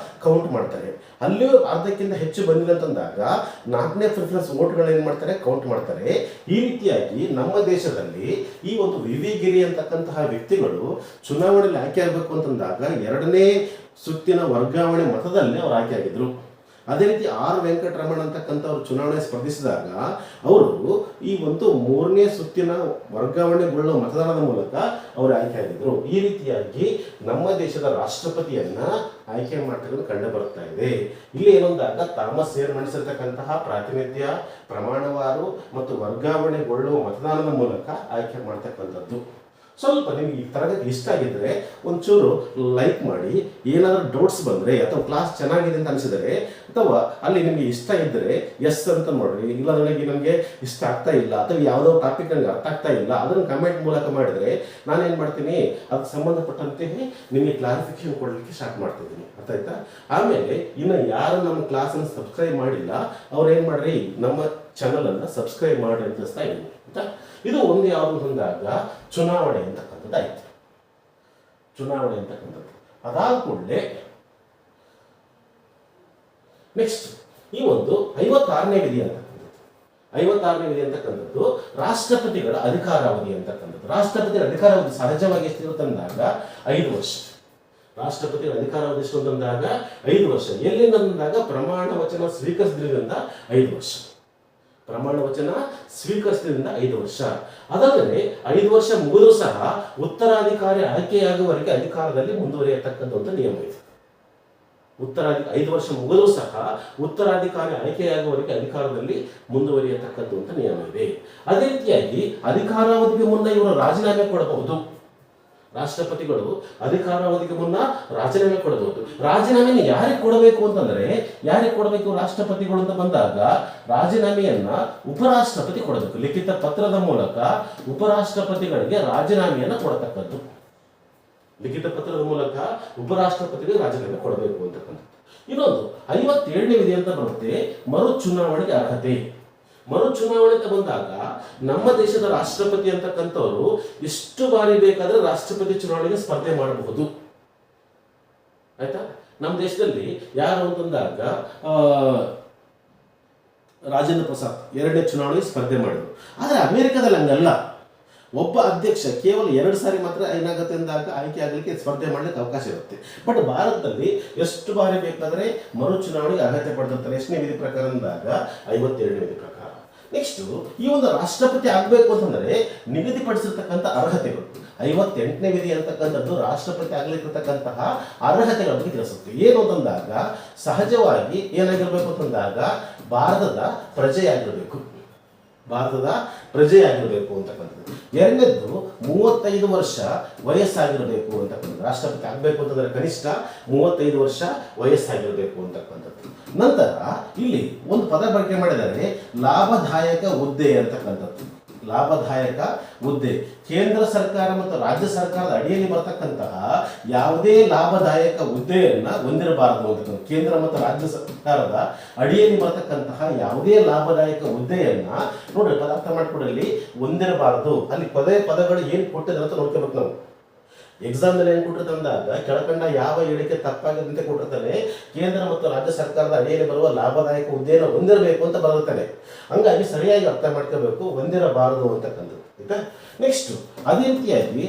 ಕೌಂಟ್ ಮಾಡ್ತಾರೆ. ಅಲ್ಲಿ ಅರ್ಧಕ್ಕಿಂತ ಹೆಚ್ಚು ಬಂದಿಲ್ಲ ಅಂತಂದಾಗ 4ನೇ ಪ್ರಿಫರೆನ್ಸ್ ಓಟ್ಗಳು ಏನ್ ಮಾಡ್ತಾರೆ ಕೌಂಟ್ ಮಾಡ್ತಾರೆ. ಈ ರೀತಿಯಾಗಿ ನಮ್ಮ ದೇಶದಲ್ಲಿ ಈ ವಿವಿಗಿರಿ ಅಂತಕ್ಕಂತಹ ವ್ಯಕ್ತಿಗಳು ಚುನಾವಣೆಯಲ್ಲಿ ಆಯ್ಕೆ ಆಗಬೇಕು ಅಂತಂದಾಗ 2ನೇ ಸುತ್ತಿನ ವರ್ಗಾವಣೆ ಮತದಲ್ಲಿ ಅವ್ರು ಆಯ್ಕೆ ಆಗಿದ್ರು. ಅದೇ ರೀತಿ ಆರ್ ವೆಂಕಟರಮಣ ಅಂತಕ್ಕಂಥವ್ರು ಚುನಾವಣೆ ಸ್ಪರ್ಧಿಸಿದಾಗ ಅವರು ಈ 3ನೇ ಸುತ್ತಿನ ವರ್ಗಾವಣೆಗೊಳ್ಳುವ ಮತದಾನದ ಮೂಲಕ ಅವರು ಆಯ್ಕೆ ಆಗಿದ್ರು. ಈ ರೀತಿಯಾಗಿ ನಮ್ಮ ದೇಶದ ರಾಷ್ಟ್ರಪತಿಯನ್ನ ಆಯ್ಕೆ ಮಾಡ್ತಿರೋದು ಕಂಡು ಬರ್ತಾ ಇದೆ. ಇಲ್ಲಿ ಏನೊಂದಾಗ ಥಾಮಸ್ ಏರ್ ಮಂಡಿಸಿರ್ತಕ್ಕಂತಹ ಪ್ರಾತಿನಿಧ್ಯ, ಪ್ರಮಾಣವಾರು ಮತ್ತು ವರ್ಗಾವಣೆಗೊಳ್ಳುವ ಮತದಾನದ ಮೂಲಕ ಆಯ್ಕೆ ಮಾಡ್ತಕ್ಕಂಥದ್ದು. ಸ್ವಲ್ಪ ನಿಮ್ಗೆ ಈ ತರಗತಿ ಇಷ್ಟ ಆಗಿದ್ರೆ ಒಂಚೂರು ಲೈಕ್ ಮಾಡಿ. ಏನಾದರೂ ಡೌಟ್ಸ್ ಬಂದರೆ ಅಥವಾ ಕ್ಲಾಸ್ ಚೆನ್ನಾಗಿದೆ ಅಂತ ಅನಿಸಿದರೆ ಅಥವಾ ಅಲ್ಲಿ ನಿಮಗೆ ಇಷ್ಟ ಇದ್ದರೆ ಎಸ್ ಅಂತ ನೋಡ್ರಿ. ಇಲ್ಲ ನನಗೆ ಇಷ್ಟ ಆಗ್ತಾ ಇಲ್ಲ ಅಥವಾ ಯಾವುದೋ ಟಾಪಿಕ್ ನನಗೆ ಅರ್ಥ ಆಗ್ತಾ ಇಲ್ಲ ಅದನ್ನು ಕಮೆಂಟ್ ಮೂಲಕ ಮಾಡಿದರೆ ನಾನೇನು ಮಾಡ್ತೀನಿ, ಅದಕ್ಕೆ ಸಂಬಂಧಪಟ್ಟಂತೆ ನಿಮಗೆ ಕ್ಲಾರಿಫಿಕೇಶನ್ ಕೊಡಲಿಕ್ಕೆ ಸ್ಟಾರ್ಟ್ ಮಾಡ್ತಿದ್ದೀನಿ. ಅರ್ಥ ಆಯ್ತಾ? ಆಮೇಲೆ ಇನ್ನು ಯಾರು ನಮ್ಮ ಕ್ಲಾಸನ್ನು ಸಬ್ಸ್ಕ್ರೈಬ್ ಮಾಡಿಲ್ಲ ಅವ್ರು ಏನು ಮಾಡ್ರಿ, ನಮ್ಮ ಚಾನಲನ್ನು ಸಬ್ಸ್ಕ್ರೈಬ್ ಮಾಡಿ ಅಂತ ತಿಳಿಸ್ತಾ ಇದ್ದೀನಿ. ಆಯ್ತಾ? ಇದು ಒಂದು ಯಾವುದು ಅಂದಾಗ ಚುನಾವಣೆ ಅಂತಕ್ಕಂಥದ್ದು ಆಯ್ತು. ಚುನಾವಣೆ ಅಂತಕ್ಕಂಥದ್ದು ಅದಾದ ಕೂಡಲೇ ನೆಕ್ಸ್ಟ್ ಈ 56ನೇ ವಿಧಿ ಅಂತಕ್ಕಂಥದ್ದು ರಾಷ್ಟ್ರಪತಿಗಳ ಅಧಿಕಾರಾವಧಿ ಅಂತಕ್ಕಂಥದ್ದು. ರಾಷ್ಟ್ರಪತಿಗಳ ಅಧಿಕಾರಾವಧಿ ಸಹಜವಾಗಿ ಎಷ್ಟಿರುತ್ತೆ ಅಂದಾಗ 5 ವರ್ಷ. ರಾಷ್ಟ್ರಪತಿಗಳ ಅಧಿಕಾರಾವಧಿ ಎಷ್ಟು ಅಂತಂದಾಗ 5 ವರ್ಷ. ಎಲ್ಲಿಂದ ಅಂದಾಗ ಪ್ರಮಾಣ ವಚನ ಸ್ವೀಕರಿಸಿದ್ರಿಂದ 5 ವರ್ಷ. ಪ್ರಮಾಣ ವಚನ ಸ್ವೀಕರಿಸಿದ್ರಿಂದ 5 ವರ್ಷ. ಅದಲ್ಲದೆ 5 ವರ್ಷ ಮುಗಿದರೂ ಸಹ ಉತ್ತರಾಧಿಕಾರಿ ಆಯ್ಕೆಯಾಗುವವರೆಗೆ ಅಧಿಕಾರದಲ್ಲಿ ಮುಂದುವರಿಯತಕ್ಕಂಥ ನಿಯಮ ಇದೆ. 5 ವರ್ಷ ಮುಗಿದರೂ ಸಹ ಉತ್ತರಾಧಿಕಾರಿ ಆಯ್ಕೆಯಾಗುವವರೆಗೆ ಅಧಿಕಾರದಲ್ಲಿ ಮುಂದುವರಿಯತಕ್ಕಂಥ ನಿಯಮ ಇದೆ. ಅದೇ ರೀತಿಯಾಗಿ ಅಧಿಕಾರಾವಧಿಗೆ ಮುನ್ನ ಇವರು ರಾಜೀನಾಮೆ ಕೊಡಬಹುದು. ರಾಷ್ಟ್ರಪತಿಗಳು ಅಧಿಕಾರಾವಧಿಗೆ ಮುನ್ನ ರಾಜೀನಾಮೆ ಕೊಡಬಹುದು. ರಾಜೀನಾಮೆಯನ್ನು ಯಾರಿಗೆ ಕೊಡಬೇಕು ಅಂತಂದ್ರೆ, ಯಾರಿಗೆ ಕೊಡಬೇಕು ರಾಷ್ಟ್ರಪತಿಗಳು ಅಂತ ಬಂದಾಗ ರಾಜೀನಾಮೆಯನ್ನ ಉಪರಾಷ್ಟ್ರಪತಿ ಕೊಡಬೇಕು. ಲಿಖಿತ ಪತ್ರದ ಮೂಲಕ ಉಪರಾಷ್ಟ್ರಪತಿಗಳಿಗೆ ರಾಜೀನಾಮೆಯನ್ನ ಕೊಡತಕ್ಕದ್ದು. ಲಿಖಿತ ಪತ್ರದ ಮೂಲಕ ಉಪರಾಷ್ಟ್ರಪತಿಗಳಿಗೆ ರಾಜೀನಾಮೆ ಕೊಡಬೇಕು ಅಂತಕ್ಕಂಥದ್ದು. ಇನ್ನೊಂದು 57ನೇ ವಿಧಿ ಅಂತ ಬರುತ್ತೆ, ಮರು ಚುನಾವಣೆಗೆ ಅರ್ಹತೆ. ಮರು ಚುನಾವಣೆ ಅಂತ ಬಂದಾಗ ನಮ್ಮ ದೇಶದ ರಾಷ್ಟ್ರಪತಿ ಅಂತಕ್ಕಂಥವ್ರು ಎಷ್ಟು ಬಾರಿ ಬೇಕಾದ್ರೆ ರಾಷ್ಟ್ರಪತಿ ಚುನಾವಣೆಗೆ ಸ್ಪರ್ಧೆ ಮಾಡಬಹುದು. ಆಯ್ತಾ? ನಮ್ಮ ದೇಶದಲ್ಲಿ ಯಾರು ಅಂತಂದಾಗ ರಾಜೇಂದ್ರ ಪ್ರಸಾದ್ 2ನೇ ಚುನಾವಣೆಗೆ ಸ್ಪರ್ಧೆ ಮಾಡಿದ್ರು. ಆದರೆ ಅಮೆರಿಕದಲ್ಲಿ ಹಂಗಲ್ಲ. ಒಬ್ಬ ಅಧ್ಯಕ್ಷ ಕೇವಲ 2 ಸಾರಿ ಮಾತ್ರ ಏನಾಗುತ್ತೆ ಅಂದಾಗ ಆಯ್ಕೆ ಆಗಲಿಕ್ಕೆ ಸ್ಪರ್ಧೆ ಮಾಡಲಿಕ್ಕೆ ಅವಕಾಶ ಇರುತ್ತೆ. ಬಟ್ ಭಾರತದಲ್ಲಿ ಎಷ್ಟು ಬಾರಿ ಬೇಕಾದರೆ ಮರು ಚುನಾವಣೆಗೆ ಅರ್ಹತೆ ಪಡೆದಿರ್ತಾರೆ. ಎಷ್ಟನೇ ವಿಧಿ ಪ್ರಕಾರ ಅಂದಾಗ 57ನೇ ವಿಧಿ ಪ್ರಕಾರ. ನೆಕ್ಸ್ಟ್, ಈ ಒಂದು ರಾಷ್ಟ್ರಪತಿ ಆಗಬೇಕು ಅಂತಂದರೆ ನಿಗದಿಪಡಿಸಿರ್ತಕ್ಕಂಥ ಅರ್ಹತೆಗಳು 58ನೇ ವಿಧಿ ಅಂತಕ್ಕಂಥದ್ದು ರಾಷ್ಟ್ರಪತಿ ಆಗಲಿಕ್ಕಿರ್ತಕ್ಕಂತಹ ಅರ್ಹತೆಗಳ ಬಗ್ಗೆ ತಿಳಿಸುತ್ತೆ. ಏನು ಅಂತಂದಾಗ ಸಹಜವಾಗಿ ಏನಾಗಿರ್ಬೇಕು ಅಂತಂದಾಗ ಭಾರತದ ಪ್ರಜೆಯಾಗಿರಬೇಕು ಅಂತಕ್ಕಂಥದ್ದು. ಎರಡನೇದ್ದು 35 ವರ್ಷ ವಯಸ್ಸಾಗಿರಬೇಕು ಅಂತಕ್ಕಂಥದ್ದು. ರಾಷ್ಟ್ರಪತಿ ಆಗಬೇಕು ಅಂತಂದ್ರೆ ಕನಿಷ್ಠ 35 ವರ್ಷ ವಯಸ್ಸಾಗಿರಬೇಕು ಅಂತಕ್ಕಂಥದ್ದು. ನಂತರ ಇಲ್ಲಿ ಒಂದು ಪದ ಬಳಕೆ ಮಾಡಿದರೆ ಲಾಭದಾಯಕ ಹುದ್ದೆ ಅಂತಕ್ಕಂಥದ್ದು. ಲಾಭದಾಯಕ ಹುದ್ದೆ ಕೇಂದ್ರ ಸರ್ಕಾರ ಮತ್ತು ರಾಜ್ಯ ಸರ್ಕಾರದ ಅಡಿಯಲ್ಲಿ ಬರ್ತಕ್ಕಂತಹ ಯಾವುದೇ ಲಾಭದಾಯಕ ಹುದ್ದೆಯನ್ನ ಹೊಂದಿರಬಾರದು ಅಂತಕ್ಕಂಥ. ಕೇಂದ್ರ ಮತ್ತು ರಾಜ್ಯ ಸರ್ಕಾರದ ಅಡಿಯಲ್ಲಿ ಬರ್ತಕ್ಕಂತಹ ಯಾವುದೇ ಲಾಭದಾಯಕ ಹುದ್ದೆಯನ್ನ ನೋಡ್ರಿ, ಪದಾರ್ಥ ಮಾಡಿಕೊಡಲಿ ಹೊಂದಿರಬಾರದು. ಅಲ್ಲಿ ಪದಗಳು ಏನು ಕೊಟ್ಟಿದ್ರೆ ಅಂತ ನೋಡ್ಕೋಬೇಕು ನಾವು. ಎಕ್ಸಾಮ್ನಲ್ಲಿ ಏನು ಕೊಟ್ಟಿರ್ತಂದಾಗ ಕೆಳಕಂಡ ಯಾವ ಹೇಳಿಕೆ ತಪ್ಪಾಗಿದ್ದಂತೆ ಕೊಟ್ಟಿರ್ತಾನೆ, ಕೇಂದ್ರ ಮತ್ತು ರಾಜ್ಯ ಸರ್ಕಾರದ ಅಡಿಯಲ್ಲಿ ಬರುವ ಲಾಭದಾಯಕ ಹುದ್ದೆಯನ್ನು ಹೊಂದಿರಬೇಕು ಅಂತ ಬರುತ್ತಾನೆ. ಹಂಗಾಗಿ ಸರಿಯಾಗಿ ಅರ್ಥ ಮಾಡ್ಕೋಬೇಕು, ಹೊಂದಿರಬಾರದು ಅಂತಕ್ಕಂಥದ್ದು. ಆಯ್ತಾ? ನೆಕ್ಸ್ಟ್, ಅದೇ ರೀತಿಯಾಗಿ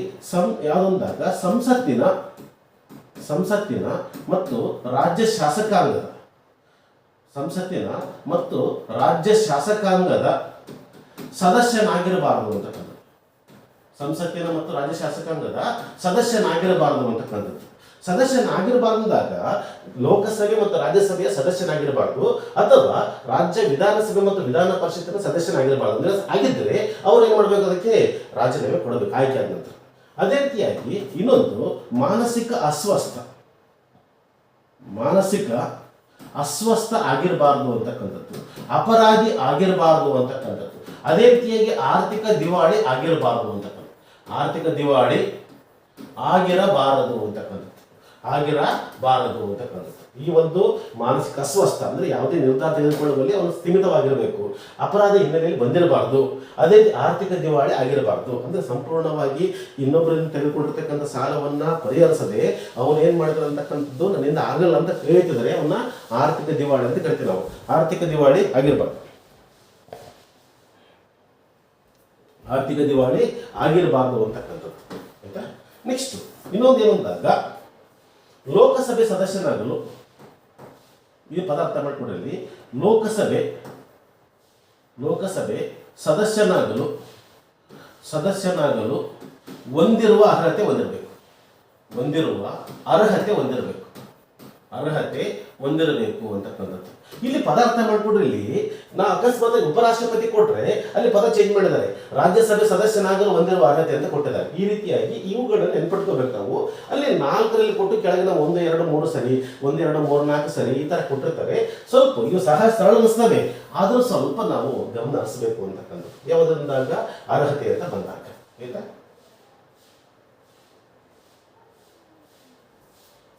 ಯಾವುದೊಂದಾಗ ಸಂಸತ್ತಿನ ಮತ್ತು ರಾಜ್ಯ ಶಾಸಕಾಂಗದ ಸದಸ್ಯನಾಗಿರಬಾರದು ಅಂತಕ್ಕಂಥದ್ದು. ಸಂಸತ್ತಿನ ಮತ್ತು ರಾಜ್ಯ ಶಾಸಕಾಂಗದ ಸದಸ್ಯನಾಗಿರಬಾರದು ಅಂತಕ್ಕಂಥದ್ದು. ಸದಸ್ಯನಾಗಿರಬಾರ್ದಾಗ ಲೋಕಸಭೆ ಮತ್ತು ರಾಜ್ಯಸಭೆಯ ಸದಸ್ಯನಾಗಿರಬಾರ್ದು, ಅಥವಾ ರಾಜ್ಯ ವಿಧಾನಸಭೆ ಮತ್ತು ವಿಧಾನ ಪರಿಷತ್ತಿನ ಸದಸ್ಯನಾಗಿರಬಾರ್ದು. ಅಂದ್ರೆ ಆಗಿದ್ದರೆ ಅವ್ರು ಏನ್ ಮಾಡ್ಬೇಕು, ಅದಕ್ಕೆ ರಾಜೀನಾಮೆ ಕೊಡಬೇಕು ಆಯ್ಕೆ ಆದ ನಂತರ. ಅದೇ ರೀತಿಯಾಗಿ ಇನ್ನೊಂದು ಮಾನಸಿಕ ಅಸ್ವಸ್ಥ ಆಗಿರಬಾರ್ದು ಅಂತಕ್ಕಂಥದ್ದು. ಅಪರಾಧಿ ಆಗಿರಬಾರ್ದು ಅಂತಕ್ಕಂಥದ್ದು. ಅದೇ ರೀತಿಯಾಗಿ ಆರ್ಥಿಕ ದಿವಾಳಿ ಆಗಿರಬಾರದು ಅಂತಕ್ಕಂಥದ್ದು. ಆರ್ಥಿಕ ದಿವಾಳಿ ಆಗಿರಬಾರದು ಅಂತಕ್ಕಂಥದ್ದು. ಈ ಒಂದು ಮಾನಸಿಕ ಅಸ್ವಸ್ಥ ಅಂದ್ರೆ ಯಾವುದೇ ನಿರ್ಧಾರ ತೆಗೆದುಕೊಳ್ಳುವಲ್ಲಿ ಅವನು ಸ್ಥಿಮಿತವಾಗಿರಬೇಕು. ಅಪರಾಧ ಹಿನ್ನೆಲೆಯಲ್ಲಿ ಬಂದಿರಬಾರ್ದು. ಅದೇ ಆರ್ಥಿಕ ದಿವಾಳಿ ಆಗಿರಬಾರ್ದು. ಅಂದ್ರೆ ಸಂಪೂರ್ಣವಾಗಿ ಇನ್ನೊಬ್ಬರಿಂದ ತೆಗೆದುಕೊಂಡಿರ್ತಕ್ಕಂಥ ಸಾಲವನ್ನ ಪರಿಹರಿಸದೆ ಅವನು ಏನ್ ಮಾಡಿದ್ರೆ ಅಂತಕ್ಕಂಥದ್ದು ನನ್ನಿಂದ ಆಗಲ್ಲ ಅಂತ ಹೇಳ್ತಿದ್ದಾರೆ, ಅವನ್ನ ಆರ್ಥಿಕ ದಿವಾಳಿ ಅಂತ ಕರಿತೀವಿ ನಾವು. ಆರ್ಥಿಕ ದಿವಾಳಿ ಆಗಿರಬಾರ್ದು ಅಂತಕ್ಕಂಥದ್ದು. ಆಯ್ತಾ? ನೆಕ್ಸ್ಟ್ ಇನ್ನೊಂದು ಏನು ಅಂದಾಗ ಲೋಕಸಭೆ ಸದಸ್ಯನಾಗಲು, ಈ ಪದ ಅರ್ಥ ಮಾಡ್ಕೊಡ್ರಿ, ಲೋಕಸಭೆ ಸದಸ್ಯನಾಗಲು ಹೊಂದಿರುವ ಅರ್ಹತೆ ಹೊಂದಿರಬೇಕು ಅಂತಕ್ಕಂಥದ್ದು. ಇಲ್ಲಿ ಪದ ಅರ್ಥ ಮಾಡ್ಕೊಡ್ರಿ. ಇಲ್ಲಿ ನಾ ಅಕಸ್ಮಾತ್ ಉಪರಾಷ್ಟ್ರಪತಿ ಕೊಟ್ರೆ ಅಲ್ಲಿ ಪದ ಚೇಂಜ್ ಮಾಡಿದ್ದಾರೆ, ರಾಜ್ಯಸಭೆ ಸದಸ್ಯನಾಗಲು ಹೊಂದಿರುವ ಅರ್ಹತೆ ಅಂತ ಕೊಟ್ಟಿದ್ದಾರೆ. ಈ ರೀತಿಯಾಗಿ ಇವುಗಳನ್ನು ನೆನ್ಪಿಟ್ಕೋಬೇಕು ನಾವು. ಅಲ್ಲಿ 4ರಲ್ಲಿ ಕೊಟ್ಟು ಕೆಳಗಿನ 1, 2, 3 ಸರಿ, 1, 2, 3, 4 ಸರಿ ಈ ತರ ಕೊಟ್ಟಿರ್ತಾರೆ. ಸ್ವಲ್ಪ ಇವು ಸಹ ಸರಳ ಅನಿಸ್ತವೆ, ಆದ್ರೂ ಸ್ವಲ್ಪ ನಾವು ಗಮನ ಹರಿಸಬೇಕು ಅಂತಕ್ಕಂಥದ್ದು ಯಾವುದರಿಂದಾಗ ಅರ್ಹತೆ ಅಂತ ಬಂದಾಗ. ಆಯ್ತಾ?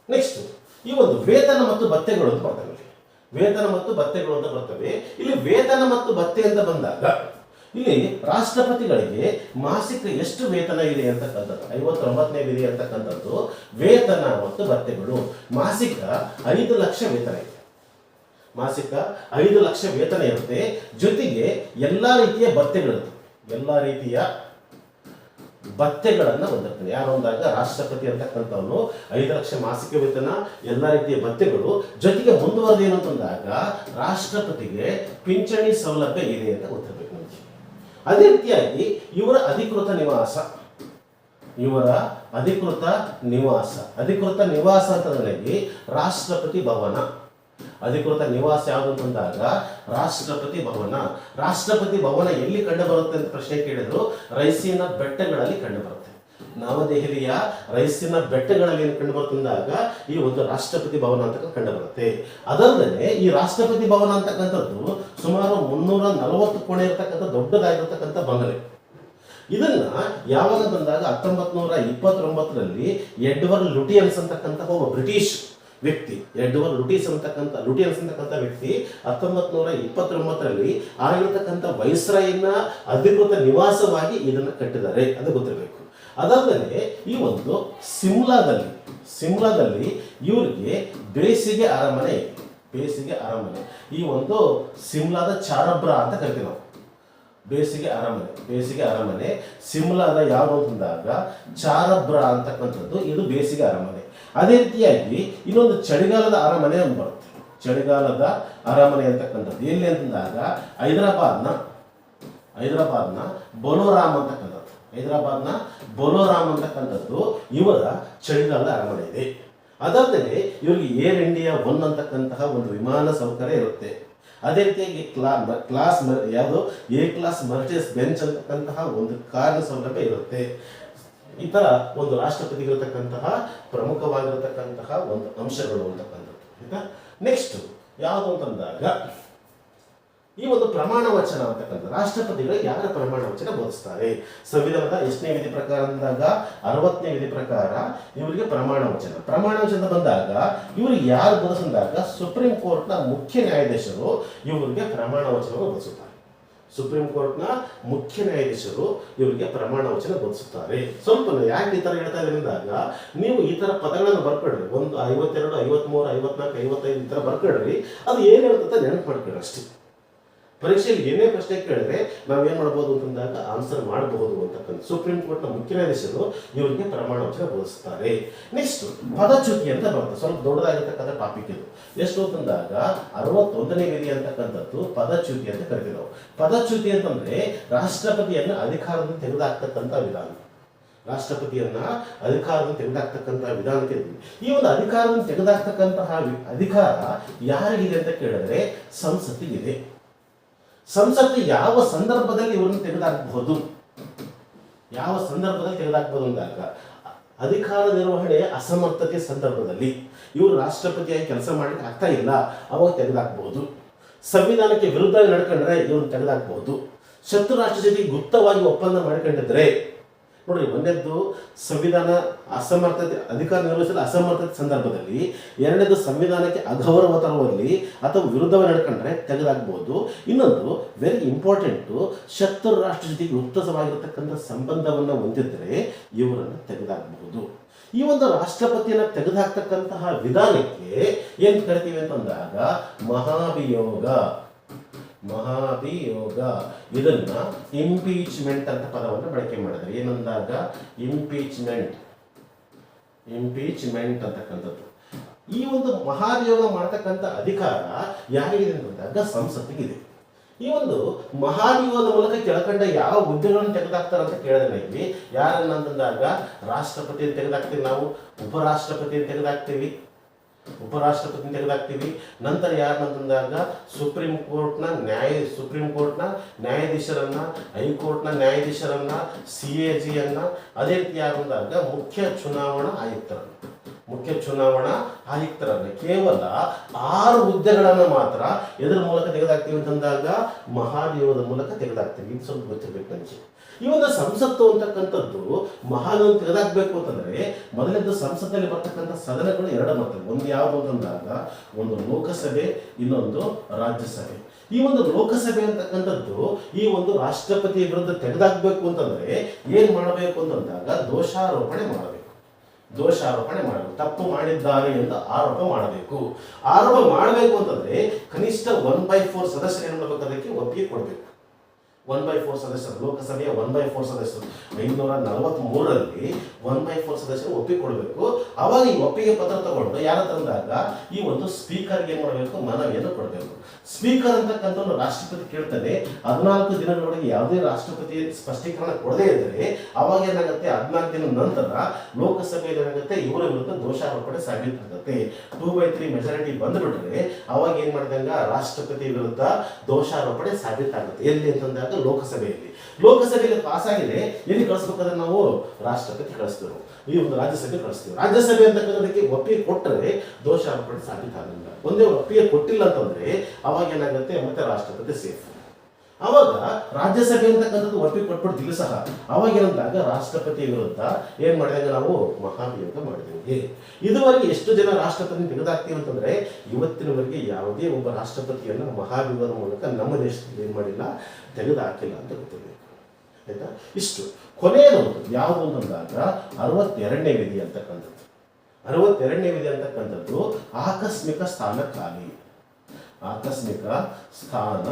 ನೆಕ್ಸ್ಟ್, ಈ ಒಂದು ವೇತನ ಮತ್ತು ಭತ್ಯೆಗಳು ಅಂತ ಬರ್ತವೆ. ಇಲ್ಲಿ ವೇತನ ಮತ್ತು ಭತ್ಯೆ ಅಂತ ಬಂದಾಗ ಇಲ್ಲಿ ರಾಷ್ಟ್ರಪತಿಗಳಿಗೆ ಮಾಸಿಕ ಎಷ್ಟು ವೇತನ ಇದೆ ಅಂತಕ್ಕಂಥದ್ದು 59ನೇ ವಿಧಿ ಅಂತಕ್ಕಂಥದ್ದು. ವೇತನ ಮತ್ತು ಭತ್ಯೆಗಳು ಮಾಸಿಕ 5 ಲಕ್ಷ ವೇತನ ಇದೆ. ಮಾಸಿಕ 5 ಲಕ್ಷ ವೇತನ ಇರುತ್ತೆ. ಜೊತೆಗೆ ಎಲ್ಲಾ ರೀತಿಯ ಭತ್ಯೆಗಳಿರುತ್ತೆ. ಭತ್ಯೆಗಳನ್ನು ಹೊಂದಿರ್ತಾನೆ. ಯಾರು ಅಂದಾಗ ರಾಷ್ಟ್ರಪತಿ ಅಂತಕ್ಕಂಥವನು 5 ಲಕ್ಷ ಮಾಸಿಕ ವೇತನ, ಎಲ್ಲ ರೀತಿಯ ಭತ್ಯೆಗಳು, ಜೊತೆಗೆ ಮುಂದುವರೆದ ಏನು ಅಂತಂದಾಗ ರಾಷ್ಟ್ರಪತಿಗೆ ಪಿಂಚಣಿ ಸೌಲಭ್ಯ ಇದೆ ಅಂತ ಗೊತ್ತಿರಬೇಕು ನಮಗೆ. ಅದೇ ರೀತಿಯಾಗಿ ಇವರ ಅಧಿಕೃತ ನಿವಾಸ ಅಂತಂದ್ರೆ ರಾಷ್ಟ್ರಪತಿ ಭವನ. ಅಧಿಕೃತ ನಿವಾಸ ಯಾವುದು ಅಂತಂದಾಗ ರಾಷ್ಟ್ರಪತಿ ಭವನ. ರಾಷ್ಟ್ರಪತಿ ಭವನ ಎಲ್ಲಿ ಕಂಡು ಬರುತ್ತೆ ಅಂತ ಪ್ರಶ್ನೆ ಕೇಳಿದ್ರು, ರೈಸಿನ ಬೆಟ್ಟಗಳಲ್ಲಿ ಕಂಡು ಬರುತ್ತೆ. ನವದೆಹಲಿಯ ರೈಸಿನ ಬೆಟ್ಟಗಳಲ್ಲಿ ಏನು ಕಂಡು ಬರುತ್ತಂದಾಗ ಈ ಒಂದು ರಾಷ್ಟ್ರಪತಿ ಭವನ ಅಂತ ಕಂಡು ಬರುತ್ತೆ. ಅದಲ್ಲದೆ ಈ ರಾಷ್ಟ್ರಪತಿ ಭವನ ಅಂತಕ್ಕಂಥದ್ದು ಸುಮಾರು 340 ಕೋಣೆ ಇರತಕ್ಕಂಥ ದೊಡ್ಡದಾಗಿರ್ತಕ್ಕಂಥ ಬಂಗಲೆ. ಇದನ್ನ ಯಾವಾಗ ತಂದಾಗ 1929ರಲ್ಲಿ ಎಡ್ವರ್ಡ್ ಲುಟಿಯನ್ಸ್ ಅಂತಕ್ಕಂಥ ಒಬ್ಬ ಬ್ರಿಟಿಷ್ ವ್ಯಕ್ತಿ, ಲುಟಿಯನ್ಸ್ ಅಂತಕ್ಕಂಥ ವ್ಯಕ್ತಿ 1929ರಲ್ಲಿ ಆಗಿರತಕ್ಕಂಥ ವೈಸ್ರಾಯಿನ ಅಧಿಕೃತ ನಿವಾಸವಾಗಿ ಇದನ್ನು ಕಟ್ಟಿದ್ದಾರೆ, ಅದು ಗೊತ್ತಿರಬೇಕು. ಅದಲ್ಲದೆ ಈ ಒಂದು ಸಿಮ್ಲಾದಲ್ಲಿ ಇವರಿಗೆ ಬೇಸಿಗೆ ಅರಮನೆ. ಈ ಒಂದು ಸಿಮ್ಲಾದ ಚಾರಬ್ರಾ ಅಂತ ಕರಿತೀವಿ ನಾವು. ಬೇಸಿಗೆ ಅರಮನೆ ಸಿಮ್ಲಾದ ಯಾವುದು ಅಂತಂದಾಗ ಚಾರಬ್ರಾ ಅಂತಕ್ಕಂಥದ್ದು, ಇದು ಬೇಸಿಗೆ ಅರಮನೆ. ಅದೇ ರೀತಿಯಾಗಿ ಇನ್ನೊಂದು ಚಳಿಗಾಲದ ಅರಮನೆ ಅಂತ ಬರುತ್ತೆ. ಚಳಿಗಾಲದ ಅರಮನೆ ಅಂತಕ್ಕಂಥದ್ದು ಎಲ್ಲಿ ಅಂತಂದಾಗ ಹೈದರಾಬಾದ್ನ ಬೊಲೋರಾಮ್ ಅಂತಕ್ಕಂಥದ್ದು ಇವರ ಚಳಿಗಾಲದ ಅರಮನೆ ಇದೆ. ಅದಲ್ಲದೆ ಇವರಿಗೆ ಏರ್ ಇಂಡಿಯಾ 1 ಅಂತಕ್ಕಂತಹ ಒಂದು ವಿಮಾನ ಸೌಕರ್ಯ ಇರುತ್ತೆ. ಅದೇ ರೀತಿಯಾಗಿ ಎ ಕ್ಲಾಸ್ ಮರ್ಚೆಸ್ ಬೆಂಚ್ ಅಂತಕ್ಕಂತಹ ಒಂದು ಕಾರಿನ ಸೌಲಭ್ಯ ಇರುತ್ತೆ. ಈ ತರ ಒಂದು ರಾಷ್ಟ್ರಪತಿಗಿರತಕ್ಕಂತಹ ಪ್ರಮುಖವಾಗಿರತಕ್ಕಂತಹ ಒಂದು ಅಂಶಗಳು ಅಂತಕ್ಕಂಥದ್ದು. ನೆಕ್ಸ್ಟ್ ಯಾವುದು ಅಂತಂದಾಗ ಈ ಒಂದು ಪ್ರಮಾಣ ವಚನ ಅಂತಕ್ಕಂಥ ರಾಷ್ಟ್ರಪತಿಗಳು ಯಾರ ಪ್ರಮಾಣ ವಚನ ಬೋಧಿಸ್ತಾರೆ? ಸಂವಿಧಾನದ ಎಷ್ಟನೇ ವಿಧಿ ಪ್ರಕಾರ ಅಂದಾಗ 60ನೇ ವಿಧಿ ಪ್ರಕಾರ ಇವರಿಗೆ ಪ್ರಮಾಣ ವಚನ ಬಂದಾಗ ಇವರಿಗೆ ಯಾರು ಬೋಧಿಸಿದಾಗ ಸುಪ್ರೀಂ ಕೋರ್ಟ್ನ ಮುಖ್ಯ ನ್ಯಾಯಾಧೀಶರು ಇವರಿಗೆ ಪ್ರಮಾಣ ವಚನವನ್ನು ಬೋಧಿಸುತ್ತಾರೆ. ಇವರಿಗೆ ಪ್ರಮಾಣ ವಚನ ಬೋಧಿಸುತ್ತಾರೆ. ಸ್ವಲ್ಪ ಯಾಕೆ ಈ ತರ ಹೇಳ್ತಾ ಇದ್ದಾರೆ ಅಂದಾಗ, ನೀವು ಈ ತರ ಪದಗಳನ್ನು ಬರ್ಕೊಡ್ರಿ, ಒಂದು 52, 53, 54, 55 ಈ ತರ ಬರ್ಕೊಡ್ರಿ, ಅದು ಏನ್ ಹೇಳ್ತಂತ ನೆನಪು ಮಾಡ್ಕೊಡ್ರಿ ಅಷ್ಟೇ. ಪರೀಕ್ಷೆಯಲ್ಲಿ ಏನೇ ಪ್ರಶ್ನೆ ಕೇಳಿದ್ರೆ ನಾವೇನ್ ಮಾಡಬಹುದು ಅಂತಂದಾಗ ಆನ್ಸರ್ ಮಾಡಬಹುದು ಅಂತಕ್ಕಂಥ ಸುಪ್ರೀಂ ಕೋರ್ಟ್ನ ಮುಖ್ಯ ನ್ಯಾಯಾಧೀಶರು ಇವರಿಗೆ ಪ್ರಮಾಣ ವಚನ ಬೋಧಿಸುತ್ತಾರೆ. ನೆಕ್ಸ್ಟ್ ಪದಚ್ಯುತಿ ಅಂತ ಬರುತ್ತೆ, ಸ್ವಲ್ಪ ದೊಡ್ಡದಾಗಿರ್ತಕ್ಕಂಥ ಟಾಪಿಕ್ ಇದು. ಎಷ್ಟು ಅಂತಂದಾಗ 61ನೇ ವಿಧಿ ಅಂತಕ್ಕಂಥದ್ದು ಪದಚ್ಯುತಿ ಅಂತ ಕರಿತೀವಿ ನಾವು. ಪದಚ್ಯುತಿ ಅಂತಂದ್ರೆ ರಾಷ್ಟ್ರಪತಿಯನ್ನ ಅಧಿಕಾರದಿಂದ ತೆಗೆದುಹಾಕ್ತಕ್ಕಂಥ ವಿಧಾನ. ವಿಧಾನಕ್ಕೆ ಈ ಒಂದು ಅಧಿಕಾರದಿಂದ ತೆಗೆದುಹಾಕ್ತಕ್ಕಂತಹ ಅಧಿಕಾರ ಯಾರಿಗಿದೆ ಅಂತ ಕೇಳಿದ್ರೆ ಸಂಸತ್ತಿಗಿದೆ. ಸಂಸತ್ತು ಯಾವ ಸಂದರ್ಭದಲ್ಲಿ ಇವರನ್ನು ತೆಗೆದುಹಾಕಬಹುದು ಅಂದಾಗ ಅಧಿಕಾರ ನಿರ್ವಹಣೆ ಅಸಮರ್ಥತೆ ಸಂದರ್ಭದಲ್ಲಿ, ಇವರು ರಾಷ್ಟ್ರಪತಿಯಾಗಿ ಕೆಲಸ ಮಾಡಲಿಕ್ಕೆ ಆಗ್ತಾ ಇಲ್ಲ, ಅವಾಗ ತೆಗೆದುಹಾಕಬಹುದು. ಸಂವಿಧಾನಕ್ಕೆ ವಿರುದ್ಧವಾಗಿ ನಡ್ಕೊಂಡ್ರೆ ಇವ್ರನ್ನ ತೆಗೆದುಹಾಕಬಹುದು. ಶತ್ರು ರಾಷ್ಟ್ರ ಜೊತೆಗೆ ಗುಪ್ತವಾಗಿ ಒಪ್ಪಂದ ಮಾಡಿಕೊಂಡಿದ್ರೆ, ನೋಡ್ರಿ, ಒಂದನೇದ್ದು ಸಂವಿಧಾನ ಅಧಿಕಾರ ನಿರ್ವಹಿಸಲು ಅಸಮರ್ಥತೆ ಸಂದರ್ಭದಲ್ಲಿ, ಎರಡನೇದು ಸಂವಿಧಾನಕ್ಕೆ ಅಗೌರವ ತರುವಲ್ಲಿ ಅಥವಾ ವಿರುದ್ಧವಾಗಿ ನಡ್ಕೊಂಡ್ರೆ ತೆಗೆದುಹಾಕಬಹುದು. ಇನ್ನೊಂದು ವೆರಿ ಇಂಪಾರ್ಟೆಂಟು, ಶತ್ರು ರಾಷ್ಟ್ರ ಜೊತೆಗೆ ಉತ್ತಮವಾಗಿರತಕ್ಕಂಥ ಸಂಬಂಧವನ್ನು ಹೊಂದಿದ್ರೆ ಇವರನ್ನು ತೆಗೆದುಹಾಕಬಹುದು. ಈ ಒಂದು ರಾಷ್ಟ್ರಪತಿಯನ್ನು ತೆಗೆದುಹಾಕ್ತಕ್ಕಂತಹ ವಿಧಾನಕ್ಕೆ ಏನ್ ಕರಿತೀವಿ ಅಂತಂದಾಗ ಮಹಾಭಿಯೋಗ. ಇದನ್ನ ಇಂಪೀಚ್ಮೆಂಟ್ ಅಂತ ಪದವನ್ನು ಬಳಕೆ ಮಾಡಿದ್ರೆ ಏನಂದಾಗ ಇಂಪೀಚ್ಮೆಂಟ್ ಅಂತಕ್ಕಂಥದ್ದು. ಈ ಒಂದು ಮಹಾಭಿಯೋಗ ಮಾಡತಕ್ಕಂಥ ಅಧಿಕಾರ ಯಾರಿಗಿದೆ ಅಂತಂದಾಗ ಸಂಸತ್ತಿಗಿದೆ. ಈ ಒಂದು ಮಹಾಭಿಯೋಗದ ಮೂಲಕ ಕೆಳಕಂಡ ಯಾವ ಹುದ್ದೆಗಳನ್ನು ತೆಗೆದುಹಾಕ್ತಾರೆ ಅಂತ ಕೇಳಿದ್ರೆ ಯಾರನ್ನ ಅಂತಂದಾಗ ರಾಷ್ಟ್ರಪತಿಯನ್ನು ತೆಗೆದುಹಾಕ್ತೀವಿ, ನಾವು ಉಪರಾಷ್ಟ್ರಪತಿಯನ್ನು ತೆಗೆದುಹಾಕ್ತೀವಿ, ನಂತರ ಯಾರನ್ನಂತಂದಾಗ ಸುಪ್ರೀಂ ಕೋರ್ಟ್ನ ನ್ಯಾಯಾಧೀಶರನ್ನ, ಹೈಕೋರ್ಟ್ನ ನ್ಯಾಯಾಧೀಶರನ್ನ, CAGಯನ್ನ, ಅದೇ ರೀತಿ ಯಾರಂದಾಗ ಮುಖ್ಯ ಚುನಾವಣಾ ಆಯುಕ್ತರನ್ನ ಕೇವಲ 6 ಹುದ್ದೆಗಳನ್ನು ಮಾತ್ರ ಎದರ ಮೂಲಕ ತೆಗೆದುಹಾಕ್ತೀವಿ ಅಂತಂದಾಗ ಮಹಾಭಿಯೋಗದ ಮೂಲಕ ತೆಗೆದುಹಾಕ್ತೀವಿ. ಇದು ಸ್ವಲ್ಪ ಗೊತ್ತಿರಬೇಕು ನನಗೆ. ಈ ಒಂದು ಸಂಸತ್ತು ಅಂತಕ್ಕಂಥದ್ದು ಮಹಾಭಿಯೋಗ ತೆಗೆದುಹಾಕಬೇಕು ಅಂತಂದ್ರೆ ಮೊದಲನೇದು ಸಂಸತ್ತಲ್ಲಿ ಬರ್ತಕ್ಕಂಥ ಸದನಗಳು 2 ಬರ್ತವೆ. ಒಂದು ಯಾವುದು ಅಂತಂದಾಗ ಒಂದು ಲೋಕಸಭೆ, ಇನ್ನೊಂದು ರಾಜ್ಯಸಭೆ. ಈ ಒಂದು ಲೋಕಸಭೆ ಅಂತಕ್ಕಂಥದ್ದು ಈ ಒಂದು ರಾಷ್ಟ್ರಪತಿ ವಿರುದ್ಧ ತೆಗೆದುಹಾಕಬೇಕು ಅಂತಂದ್ರೆ ಏನ್ ಮಾಡಬೇಕು ಅಂತಂದಾಗ ದೋಷಾರೋಪಣೆ ಮಾಡಬೇಕು. ತಪ್ಪು ಮಾಡಿದ್ದಾರೆ ಎಂದು ಆರೋಪ ಮಾಡಬೇಕು ಅಂತಂದ್ರೆ ಕನಿಷ್ಠ 1/4 ಸದಸ್ಯರು ಏನ್ ಮಾಡಬೇಕು, ಅದಕ್ಕೆ ಒಪ್ಪಿಗೆ ಕೊಡಬೇಕು. 1/4 ಸದಸ್ಯರು, ಲೋಕಸಭೆಯ 1/4 ಸದಸ್ಯರು 543ರಲ್ಲಿ 1/4 ಸದಸ್ಯರು ಒಪ್ಪಿಕೊಳ್ಬೇಕು. ಅವಾಗ ಈ ಒಪ್ಪಿಗೆ ಪತ್ರ ತಗೊಂಡು ಯಾರ ತಂದಾಗ ಈ ಒಂದು ಸ್ಪೀಕರ್ಗೆ ಏನು ಮಾಡಬೇಕು, ಮನವಿಯನ್ನು ಕೊಡಬೇಕು. ಸ್ಪೀಕರ್ ಅಂತಕ್ಕಂಥವ್ರು ರಾಷ್ಟ್ರಪತಿ ಕೇಳ್ತಾನೆ. 14 ದಿನಗಳೊಳಗೆ ಯಾವುದೇ ರಾಷ್ಟ್ರಪತಿ ಸ್ಪಷ್ಟೀಕರಣ ಕೊಡದೇ ಇದ್ದರೆ ಅವಾಗ ಏನಾಗುತ್ತೆ, 14 ದಿನದ ನಂತರ ಲೋಕಸಭೆಯಲ್ಲಿ ಏನಾಗುತ್ತೆ, ಇವರ ವಿರುದ್ಧ ದೋಷಾರೋಪಣೆ ಸಾಬೀತಾಗುತ್ತೆ. 2/3 ಮೆಜಾರಿಟಿ ಬಂದ್ಬಿಟ್ರೆ ಅವಾಗ ಏನ್ ಮಾಡಿದಂಗ ರಾಷ್ಟ್ರಪತಿ ವಿರುದ್ಧ ದೋಷಾರೋಪಣೆ ಸಾಬೀತಾಗುತ್ತೆ. ಎಲ್ಲಿ ಅಂತಂದಾಗ ಲೋಕಸಭೆಯಲ್ಲಿ ಪಾಸ್ ಆಗಿದೆ. ಎಲ್ಲಿ ಕಳಿಸ್ಬೇಕಾದ್ರೆ ನಾವು ರಾಷ್ಟ್ರಪತಿ ಕಳಿಸ್ತೇವೆ, ಈ ಒಂದು ರಾಜ್ಯಸಭೆ ಕಳಿಸ್ತೀವಿ. ರಾಜ್ಯಸಭೆ ಅಂತಕ್ಕಂಥದಕ್ಕೆ ಒಪ್ಪಿಗೆ ಕೊಟ್ಟರೆ ದೋಷಾರೋಪಣೆ ಸಾಬೀತಾಗಲ್ಲ. ಒಂದೇ ಒಪ್ಪಿಗೆ ಕೊಟ್ಟಿಲ್ಲ ಅಂತಂದ್ರೆ ಅವಾಗ ಏನಾಗುತ್ತೆ, ಮತ್ತೆ ರಾಷ್ಟ್ರಪತಿ ಸೇಫ್. ಅವಾಗ ರಾಜ್ಯಸಭೆ ಅಂತಕ್ಕಂಥದ್ದು ಒಪ್ಪಿಗೆ ಕೊಟ್ಬಿಡ್ತೀವಿ ಸಹ. ಅವಾಗ ಏನಂದಾಗ ರಾಷ್ಟ್ರಪತಿ ವಿರುದ್ಧ ಏನ್ ಮಾಡಿದಂಗ ನಾವು ಮಹಾಭಿಯೋಗ ಮಾಡಿದಂಗೆ. ಇದುವರೆಗೆ ಎಷ್ಟು ಜನ ರಾಷ್ಟ್ರಪತಿ ತೆಗೆದಾಕ್ತೀವಿ ಅಂತಂದ್ರೆ ಇವತ್ತಿನವರೆಗೆ ಯಾವುದೇ ಒಬ್ಬ ರಾಷ್ಟ್ರಪತಿಯನ್ನ ಮಹಾಭಿಯೋಗದ ಮೂಲಕ ನಮ್ಮ ದೇಶದಲ್ಲಿ ಏನ್ ಮಾಡಿಲ್ಲ, ತೆಗೆದುಹಾಕಿಲ್ಲ ಅಂತ ಗೊತ್ತಿರಬೇಕು. ಆಯ್ತಾ? ಇಷ್ಟು ಕೊನೆಯದು ಯಾವುದು ಅಂತಂದಾಗ 62ನೇ ವಿಧಿ ಅಂತಕ್ಕಂಥದ್ದು. 62ನೇ ವಿಧಿ ಅಂತಕ್ಕಂಥದ್ದು ಆಕಸ್ಮಿಕ ಸ್ಥಾನ ಖಾಲಿ. ಆಕಸ್ಮಿಕ ಸ್ಥಾನ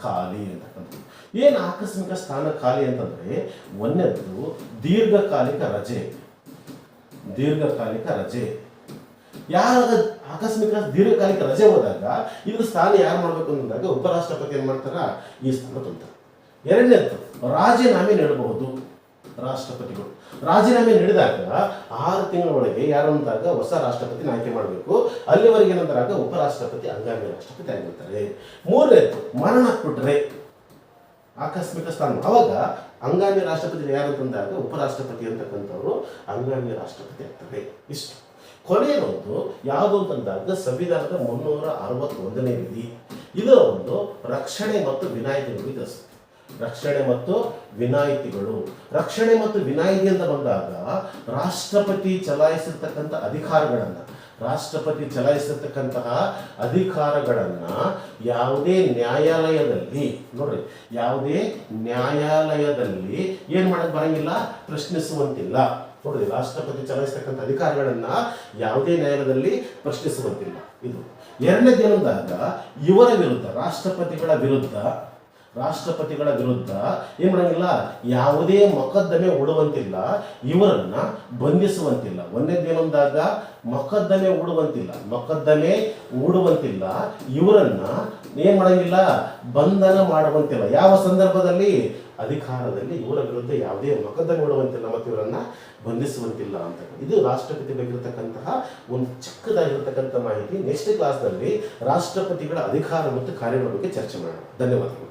ಖಾಲಿ ಅಂತಕ್ಕಂಥದ್ದು. ಏನು ಆಕಸ್ಮಿಕ ಸ್ಥಾನ ಖಾಲಿ ಅಂತಂದ್ರೆ, ಒಂದನೇದು ದೀರ್ಘಕಾಲಿಕ ರಜೆ. ಯಾರಾಗ ಆಕಸ್ಮಿಕ ದೀರ್ಘಕಾಲಿಕ ರಜೆ ಹೋದಾಗ ಇದು ಸ್ಥಾನ ಯಾರು ಮಾಡಬೇಕು ಅಂದಾಗ ಉಪರಾಷ್ಟ್ರಪತಿ ಏನ್ ಮಾಡ್ತಾರ, ಈ ಸ್ಥಾನ ತುಂಬ್ತಾರೆ. ಎರಡನೇದು ರಾಜೀನಾಮೆ ನೀಡಬಹುದು. ರಾಷ್ಟ್ರಪತಿಗಳು ರಾಜೀನಾಮೆ ನೀಡಿದಾಗ 6 ತಿಂಗಳ ಒಳಗೆ ಯಾರು ಅಂದಾಗ ಹೊಸ ರಾಷ್ಟ್ರಪತಿ ಆಯ್ಕೆ ಮಾಡಬೇಕು. ಅಲ್ಲಿವರೆಗೆ ಏನಂತಾಗ ಉಪರಾಷ್ಟ್ರಪತಿ ಹಂಗಾಮಿ ರಾಷ್ಟ್ರಪತಿ ಆಗಿರ್ತಾರೆ. ಮೂರನೇದು ಮರಣಪಟ್ಟರೆ ಆಕಸ್ಮಿಕ ಸ್ಥಾನ, ಅವಾಗ ಹಂಗಾಮಿ ರಾಷ್ಟ್ರಪತಿ ಯಾರು ಅಂತಂದಾಗ ಉಪರಾಷ್ಟ್ರಪತಿ ಅಂತಕ್ಕಂಥವ್ರು ಹಂಗಾಮಿ ರಾಷ್ಟ್ರಪತಿ ಆಗ್ತಾರೆ. ಇಷ್ಟು. ಕೊನೆಯದೊಂದು ಯಾವುದು ಅಂತಂದಾಗ ಸಂವಿಧಾನದ 361ನೇ ವಿಧಿ. ಇದು ಒಂದು ರಕ್ಷಣೆ ಮತ್ತು ವಿನಾಯಿತಿಗಳು ತಿಳಿಸುತ್ತೆ. ರಕ್ಷಣೆ ಮತ್ತು ವಿನಾಯಿತಿಗಳು. ರಕ್ಷಣೆ ಮತ್ತು ವಿನಾಯಿತಿ ಅಂತ ಬಂದಾಗ ರಾಷ್ಟ್ರಪತಿ ಚಲಾಯಿಸಿರ್ತಕ್ಕಂಥ ಅಧಿಕಾರಗಳನ್ನ ಯಾವುದೇ ನ್ಯಾಯಾಲಯದಲ್ಲಿ ನೋಡ್ರಿ, ಯಾವುದೇ ನ್ಯಾಯಾಲಯದಲ್ಲಿ ಏನ್ ಮಾಡಕ್ ಬರಂಗಿಲ್ಲ, ಪ್ರಶ್ನಿಸುವಂತಿಲ್ಲ. ನೋಡ್ರಿ, ರಾಷ್ಟ್ರಪತಿ ಚಲಾಯಿಸ್ತಕ್ಕಂಥ ಅಧಿಕಾರಗಳನ್ನ ಯಾವುದೇ ನ್ಯಾಯಾಲಯದಲ್ಲಿ ಪ್ರಶ್ನಿಸುವಂತಿಲ್ಲ. ಇದು ಎರಡನೇದು ಏನಂದಾಗ ಇವರ ವಿರುದ್ಧ ರಾಷ್ಟ್ರಪತಿಗಳ ವಿರುದ್ಧ ಏನ್ ಮಾಡಂಗಿಲ್ಲ, ಯಾವುದೇ ಮೊಕದ್ದಮೆ ಹೂಡುವಂತಿಲ್ಲ, ಇವರನ್ನ ಬಂಧಿಸುವಂತಿಲ್ಲ. ಒಂದೇದೇನೊಂದಾಗ ಮೊಕದ್ದಮೆ ಹೂಡುವಂತಿಲ್ಲ, ಇವರನ್ನ ಏನ್ ಮಾಡಂಗಿಲ್ಲ, ಬಂಧನ ಮಾಡುವಂತಿಲ್ಲ. ಯಾವ ಸಂದರ್ಭದಲ್ಲಿ, ಅಧಿಕಾರದಲ್ಲಿ ಇವರ ವಿರುದ್ಧ ಯಾವುದೇ ಮೊಕದ್ದಮೆ ಹೂಡುವಂತಿಲ್ಲ ಮತ್ತು ಇವರನ್ನ ಬಂಧಿಸುವಂತಿಲ್ಲ ಅಂತ. ಇದು ರಾಷ್ಟ್ರಪತಿ ಬಗ್ಗಿರತಕ್ಕಂತಹ ಒಂದು ಚಿಕ್ಕದಾಗಿರತಕ್ಕಂಥ ಮಾಹಿತಿ. ನೆಕ್ಸ್ಟ್ ಕ್ಲಾಸ್ನಲ್ಲಿ ರಾಷ್ಟ್ರಪತಿಗಳ ಅಧಿಕಾರ ಮತ್ತು ಕಾರ್ಯಗಳ ಬಗ್ಗೆ ಚರ್ಚೆ ಮಾಡೋಣ. ಧನ್ಯವಾದಗಳು.